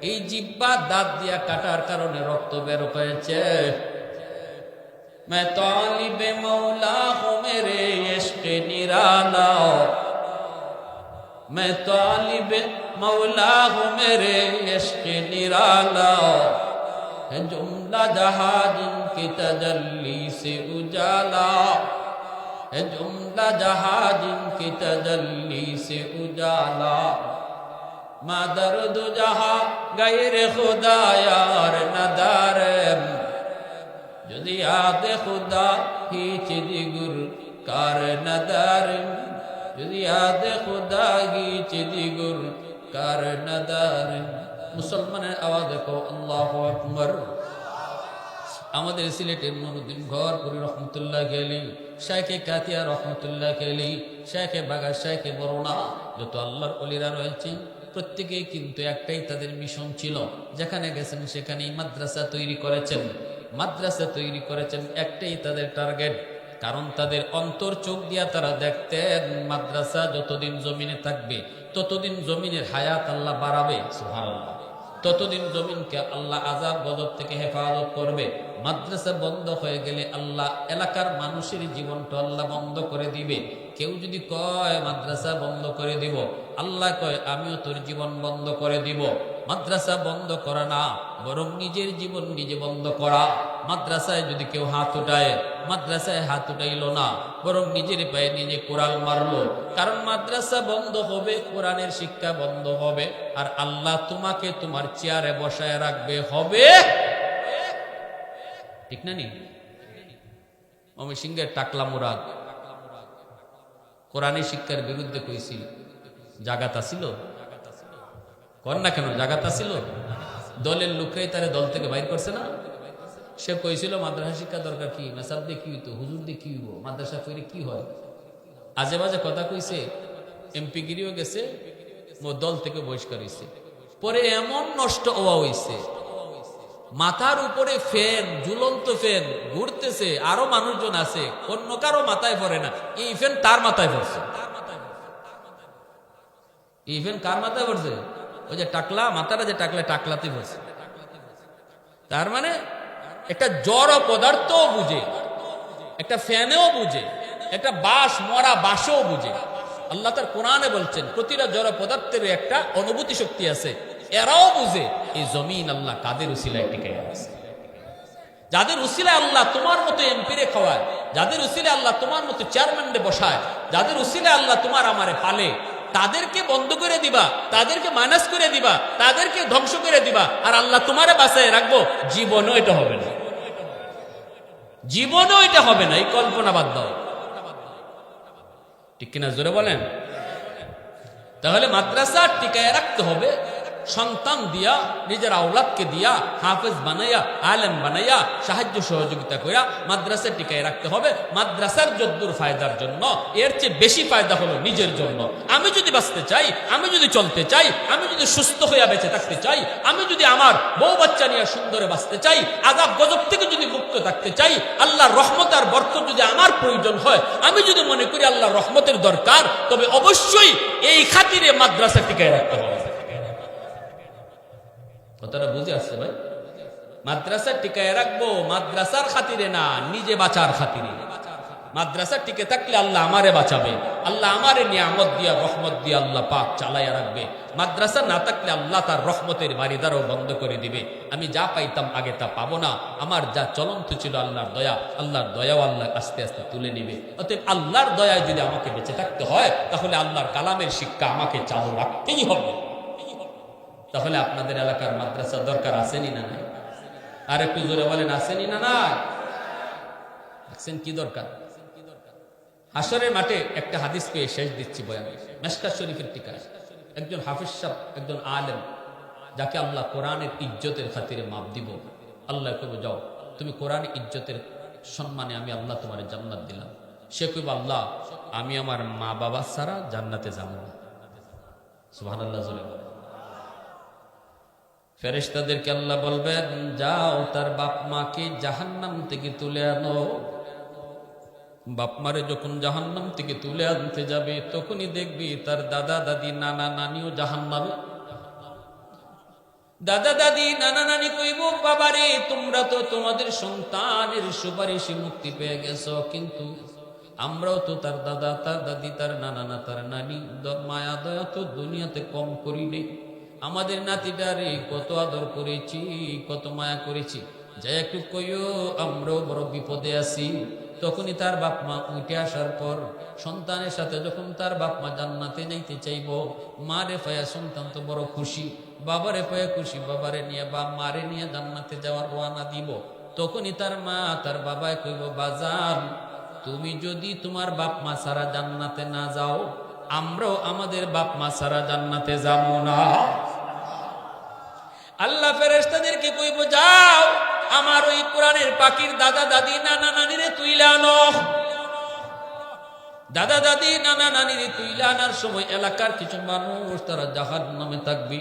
এই জিহ্বা দাঁত দিয়া কাটার কারণে রক্ত বের হয়েছে। मैं तालिब मौला हूँ मेरे इश्क निराला, मैं तालिब मौला हूँ मेरे इश्क निराला, है जुमला जहां जिनकी तजल्ली से उजाला, है जुमला जहां जिनकी तजल्ली से उजाला, मा दर्द जहां गैर खुदा यार नदार, যদি আদে খুদা হিচ দিগুর কার নদার, যদি আদে খুদা হিচ দিগুর কার নদার। মুসলমানের আওয়াজ দেখো আল্লাহু আকবার। আমাদের সিলেটের নুরুদ্দিন ঘরপুরি রহমতুল্লাহ আলাইহি, শাইখে কাতিয়া রহমতুল্লাহ আলাইহি, শাইখে বাগা, শাইখে বরুণা, যত আল্লাহর ওলিরা রয়েছেন প্রত্যেকেই কিন্তু একটাই তাদের মিশন ছিল, যেখানে গেছেন সেখানেই মাদ্রাসা তৈরি করেছেন। মাদ্রাসা তৈরি করেছেন, একটাই তাদের টার্গেট। কারণ তাদের অন্তর চোখ দিয়া তারা দেখতেন মাদ্রাসা যতদিন জমিনে থাকবে ততদিন জমিনের হায়াত আল্লাহ বাড়াবে, সুবহানাল্লাহ, ততদিন জমিনকে আল্লাহ আযাব গজব থেকে হেফাজত করবে। মাদ্রাসা বন্ধ হয়ে গেলে আল্লাহ এলাকার মানুষের জীবনটা আল্লাহ বন্ধ করে দিবে। কেউ যদি কয় মাদ্রাসা বন্ধ করে দিব, আল্লাহ কয় আমিও তোর জীবন বন্ধ করে দিব। মাদ্রাসা বন্ধ করা না, বরং নিজের জীবন নিজে বন্ধ করা। মাদ্রাসায় যদি কেউ হাত উঠায়, মাদ্রাসায় হাত উঠাইল না, বরং নিজের পায়ে নিজে কোরাল মারলো। কারণ মাদ্রাসা বন্ধ হবে, কোরআনের শিক্ষা বন্ধ হবে, আর আল্লাহ তোমাকে তোমার চেয়ারে বসায় রাখবে, হবে ঠিক না? নি ময়মনসিংহের টাকলা মুরাদ কোরআনের শিক্ষার বিরুদ্ধে কইছিল, জাগাত আসিল কর না কেন? জাগাত আসিল, দলের লোকরাই তারে দল থেকে বাইর করছে না। সে কইছিল মাদ্রাসা শিক্ষা দরকার, কি মেসাব দিয়ে কি হইতো, হুজুর দিয়ে কি হইব, মাদ্রাসা করে কি হয়, আজে বাজে কথা কইছে। এমপি গিরিও গেছে, দল থেকে বহিষ্কার হয়েছে। পরে এমন নষ্ট হওয়া হয়েছে, মাথার উপরে ফ্যান, ঝুলন্ত ফ্যান ঘুরতেছে, আরো মানুষজন আছে, অন্য কারো মাথায় পড়ে না, এই ফ্যান তার মাথায় পড়ছে। এই ফ্যান কার মাথায় পড়ছে? ওই যে টাকলা, মাথাটা যে টাকলা, টাকলাতে পড়ছে। তার মানে একটা জড় পদার্থ বুঝে, একটা ফ্যানেও বুঝে, একটা বাঁশ, মরা বাঁশও বুঝে। আল্লাহ তার কোরআনে বলছেন প্রতিটা জড় পদার্থের একটা অনুভূতি শক্তি আছে, এরাও বুঝে। এই জমিন আল্লাহ কাদের উসিলায় টিকে আছে? যাদের উসিলায় আল্লাহ তোমার মতো এমপিরে খাওয়ায়, যাদের উসিলায় আল্লাহ তোমার মতো চেয়ারম্যানরে বসায়, যাদের উসিলায় আল্লাহ তোমার আমারে পালে, তাদেরকে বন্ধ করে দিবা, তাদেরকে মাইনাস করে দিবা, তাদেরকে ধ্বংস করে দিবা, আর আল্লাহ তোমারে বাঁচায় রাখবো, জীবনও এটা হবে না, জীবনও এটা হবে না। এই কল্পনা বাদ দাও, ঠিক কিনা? জোরে বলেন। তাহলে মাদ্রাসা টিকায় রাখতে হবে, সন্তান দিয়া, নিজের আওলাদকে দিয়া হাফেজ বানাইয়া, আলেম বানাইয়া, সাহায্য সহযোগিতা কইরা মাদ্রাসা টিকায় রাখতে হবে। মাদ্রাসার যদ্দুর ফায়দার জন্য, এর চেয়ে বেশি ফায়দা হলো নিজের জন্য। আমি যদি বাঁচতে চাই, আমি যদি চলতে চাই, আমি যদি সুস্থ হইয়া বেঁচে থাকতে চাই, আমি যদি আমার বউ বাচ্চা নিয়ে সুন্দরে বাঁচতে চাই, আযাব গজব থেকে যদি মুক্ত থাকতে চাই, আল্লাহর রহমত আর বরকত যদি আমার প্রয়োজন হয়, আমি যদি মনে করি আল্লাহর রহমতের দরকার, তবে অবশ্যই এই খাতিরে মাদ্রাসা টিকায় রাখতে হবে। কথাটা বুঝে আসছে ভাই? মাদ্রাসা টিকায় রাখবো মাদ্রাসার খাতিরে না, নিজে বাঁচার খাতিরে। মাদ্রাসা টিকে থাকলে আল্লাহ আমারে বাঁচাবে, আল্লাহ আমারে নিয়ামত দিয়া, রহমত দিয়া আল্লাহ পাক চালাইয়া রাখবে। মাদ্রাসা না থাকলে আল্লাহ তার রহমতের বাড়িদারও বন্ধ করে দিবে। আমি যা পাইতাম আগে তা পাবো না। আমার যা চলন্ত ছিল আল্লাহর দয়া, আল্লাহর দয়াও আল্লাহ আস্তে আস্তে তুলে নিবে। অতএব আল্লাহর দয়ায় যদি আমাকে বেঁচে থাকতে হয়, তাহলে আল্লাহর কালামের শিক্ষা আমাকে চালু রাখতেই হবে। তাহলে আপনাদের এলাকার মাদ্রাসা দরকার আসেনি না নাই? আর একটু জোরে বলেন, আসেনি না নাই? আছেন, কি দরকার? হাসরের মাঠে একটা হাদিস পেয়ে শেষ দিচ্ছি বয়ান। মেশকাত শরীফের টিকায় একজন হাফেজ সাহেব, একজন আলেম, যাকে আল্লাহ কোরআনের ইজ্জতের খাতিরে মাপ দিব, আল্লাহ কইব যাও তুমি কোরআনের ইজ্জতের সম্মানে আমি আল্লাহ তোমার জান্নাত দিলাম। সে কইব আল্লাহ আমি আমার মা বাবা ছাড়া জান্নাতে যাব না। সুবহানাল্লাহ জোরে বলেন। ফেরেশতাদেরকে আল্লাহ বলবেন যাও তার বাপ মাকে জাহান্নাম থেকে তুলে আনো। বাপ মারে যখন জাহান্নাম থেকে তুলে আনতে যাবে, তখনই দেখবি তার দাদা দাদি, নানা নানিও জাহান্নামে। দাদা দাদি নানা নানি কইব বাবারে তোমরা তো তোমাদের সন্তানের সুপারিশে মুক্তি পেয়ে গেছো, কিন্তু আমরাও তো তার দাদা তার দাদি তার নানা না তার নানি মায়া দয়া তো দুনিয়াতে কম করি নেই। আমাদের নাতিটারে কত আদর করেছি, কত মায়া করেছি, যাই একটু কইও আমরাও বড় বিপদে আছি। তখনই তার বাপ মা উঠে আসার পর সন্তানের সাথে যখন তার বাপ মা জান্নাতে যাইতে চাইব, মারে পায়া সন্তান তো বড় খুশি, বাবারে পায়া খুশি, বাবারে নিয়ে বা মারে নিয়ে জান্নাতে যাওয়ার রওনা দিব। তখনই তার মা তার বাবায় কইব বাজান তুমি যদি তোমার বাপ মা ছাড়া জান্নাতে না যাও, আমরাও আমাদের বাপ মা ছাড়া জান্নাতে যাব না। আল্লাহ ফেরেশতাদেরকে কইব যাও আমার ওই কোরআনের পাখির দাদা দাদি নানা নানিরে তুইলা আনো। দাদা দাদি নানা নানিরে তুইলা আনার সময় এলাকার কিছু মানুষ তারা জাহান্নামে থাকবে।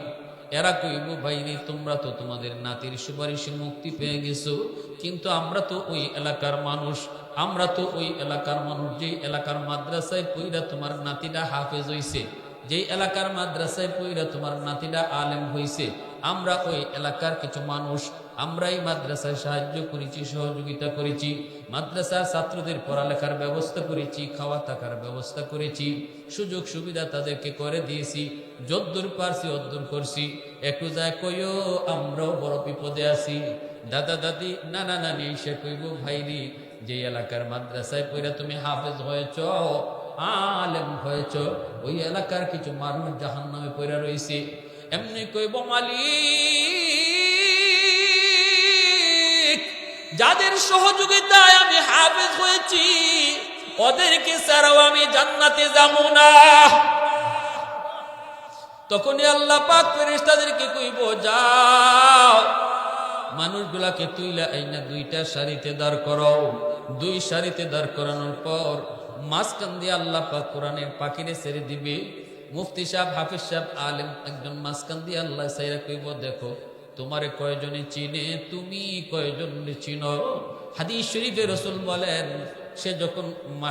এরা কইব ভাইরে তোমরা তো তোমাদের নাতির সুপারিশে মুক্তি পেয়ে গেছো, কিন্তু আমরা তো ওই এলাকার মানুষ, আমরা তো ওই এলাকার মানুষ যে এলাকার মাদ্রাসায় পইরা তোমার নাতিটা হাফেজ হইছে, যেই এলাকার মাদ্রাসায় পইরা তোমার নাতিটা আলেম হইছে, আমরা ওই এলাকার কিছু মানুষ, আমরা এই মাদ্রাসায় সাহায্য করেছি, সহযোগিতা করেছি, মাদ্রাসার ছাত্রদের পড়ালেখার ব্যবস্থা করেছি, খাওয়া থাকার ব্যবস্থা করেছি, সুযোগ সুবিধা তাদেরকে করে দিয়েছি, যদ্দূর পারছি অদ্দূর করছি। একটু যায় কইও আমরাও বড় বিপদে আছি। দাদা দাদি নানা নানি সে কইব ভাইরি যে এলাকার মাদ্রাসায় পইরা তুমি হাফেজ হয়েছ, আলেম হয়েছ, ওই এলাকার কিছু মানুষ জাহান্নামে পইরা রয়েছে। এমনি কইব মালিক যাদের সহযোগিতায় আমি হাফেজ হয়েছি ওদেরকে ছাড়াও আমি জান্নাতে যাব না। তখনই আল্লাহ পাক ফেরেশতাদেরকে কইব যাও মানুষগুলাকে তুইলা আইনা দুইটা সারিতে দাঁড় করাও। দুই সারিতে দাঁড় করানোর পর মাঝখান দিয়ে আল্লাহ পাক কোরআনের পাখিরে ছেড়ে দিবে। মুফতি সাহেব হাফিজ সাহেব আলেম একজন মাঝখান দিয়ে আল্লাহ সাইরা কইব দেখো তোমারে কয়জনে চিনে, তুমি কয়জনে চিনো। হাদিস শরীফে রাসূল বলেন সে যখন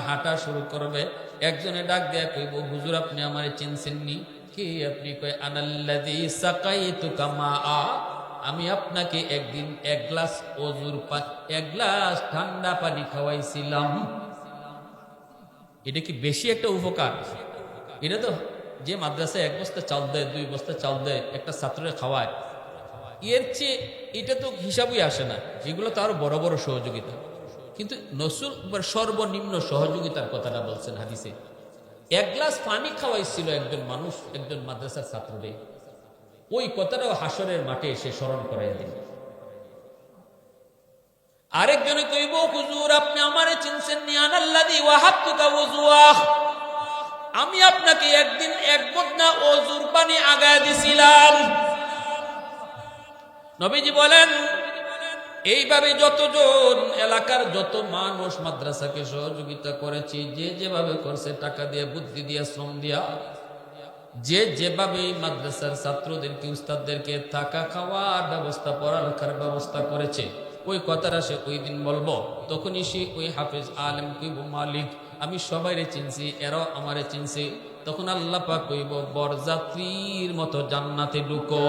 হাঁটা শুরু করবে একজনে ডাক দেয়া কইব হুজুর আপনি আমারে চিনছেননি? কি আপনি? কয় আনাল্লাযী সাকাইতুকা মাআ, আমি আপনাকে একদিন এক গ্লাস এক গ্লাস ঠান্ডা পানি খাওয়াইছিলাম। এটা কি বেশি একটা উপকার? এটা তো যে মাদ্রাসায় এক বস্তা চাল দেয়, 2 বস্তা চাল দেয়, একটা ছাত্রকে খাওয়ায়, এর চেয়ে এটা তো হিসাবই আসে না। এগুলো তো আরো বড় বড় সহযোগিতা, কিন্তু নসুল সর্বনিম্ন সহযোগিতার কথাটা বলছেন হাদিসে। এক গ্লাস পানি খাওয়াইছিল একজন মানুষ একজন মাদ্রাসার ছাত্রকে, ওই কথাটাও হাসরের মাঠে এসে স্মরণ করাই দিল। আরেকজনে কইব হুজুর আপনি আমারে চিনছেন নি? আনাল্লাযী ওয়াহাবতুকা ওযুয়াহ, আমি আপনাকে একদিন এক বদনা ওযুর পানি আগায় দিছিলাম। নবীজি বলেন এইভাবে যতজন এলাকার যত মানুষ মাদ্রাসাকে সহযোগিতা করেছে, যে যেভাবে করছে, টাকা দিয়ে, বুদ্ধি দিয়ে, শ্রম দিয়া, যে যেভাবে মাদ্রাসার ছাত্রদেরকে উস্তাদদেরকে থাকা খাওয়ার ব্যবস্থা পড়ালেখার ব্যবস্থা করেছে, ওই কথাটা সে ওই দিন বলবো। তখনই সে ওই হাফেজ আলেম কইব মালিক আমি সবাইরে চিনছি, এরাও আমারে চিনছে। তখন আল্লাহ পাক কইব বরযাত্রীর মতো জান্নাতে ঢুকো।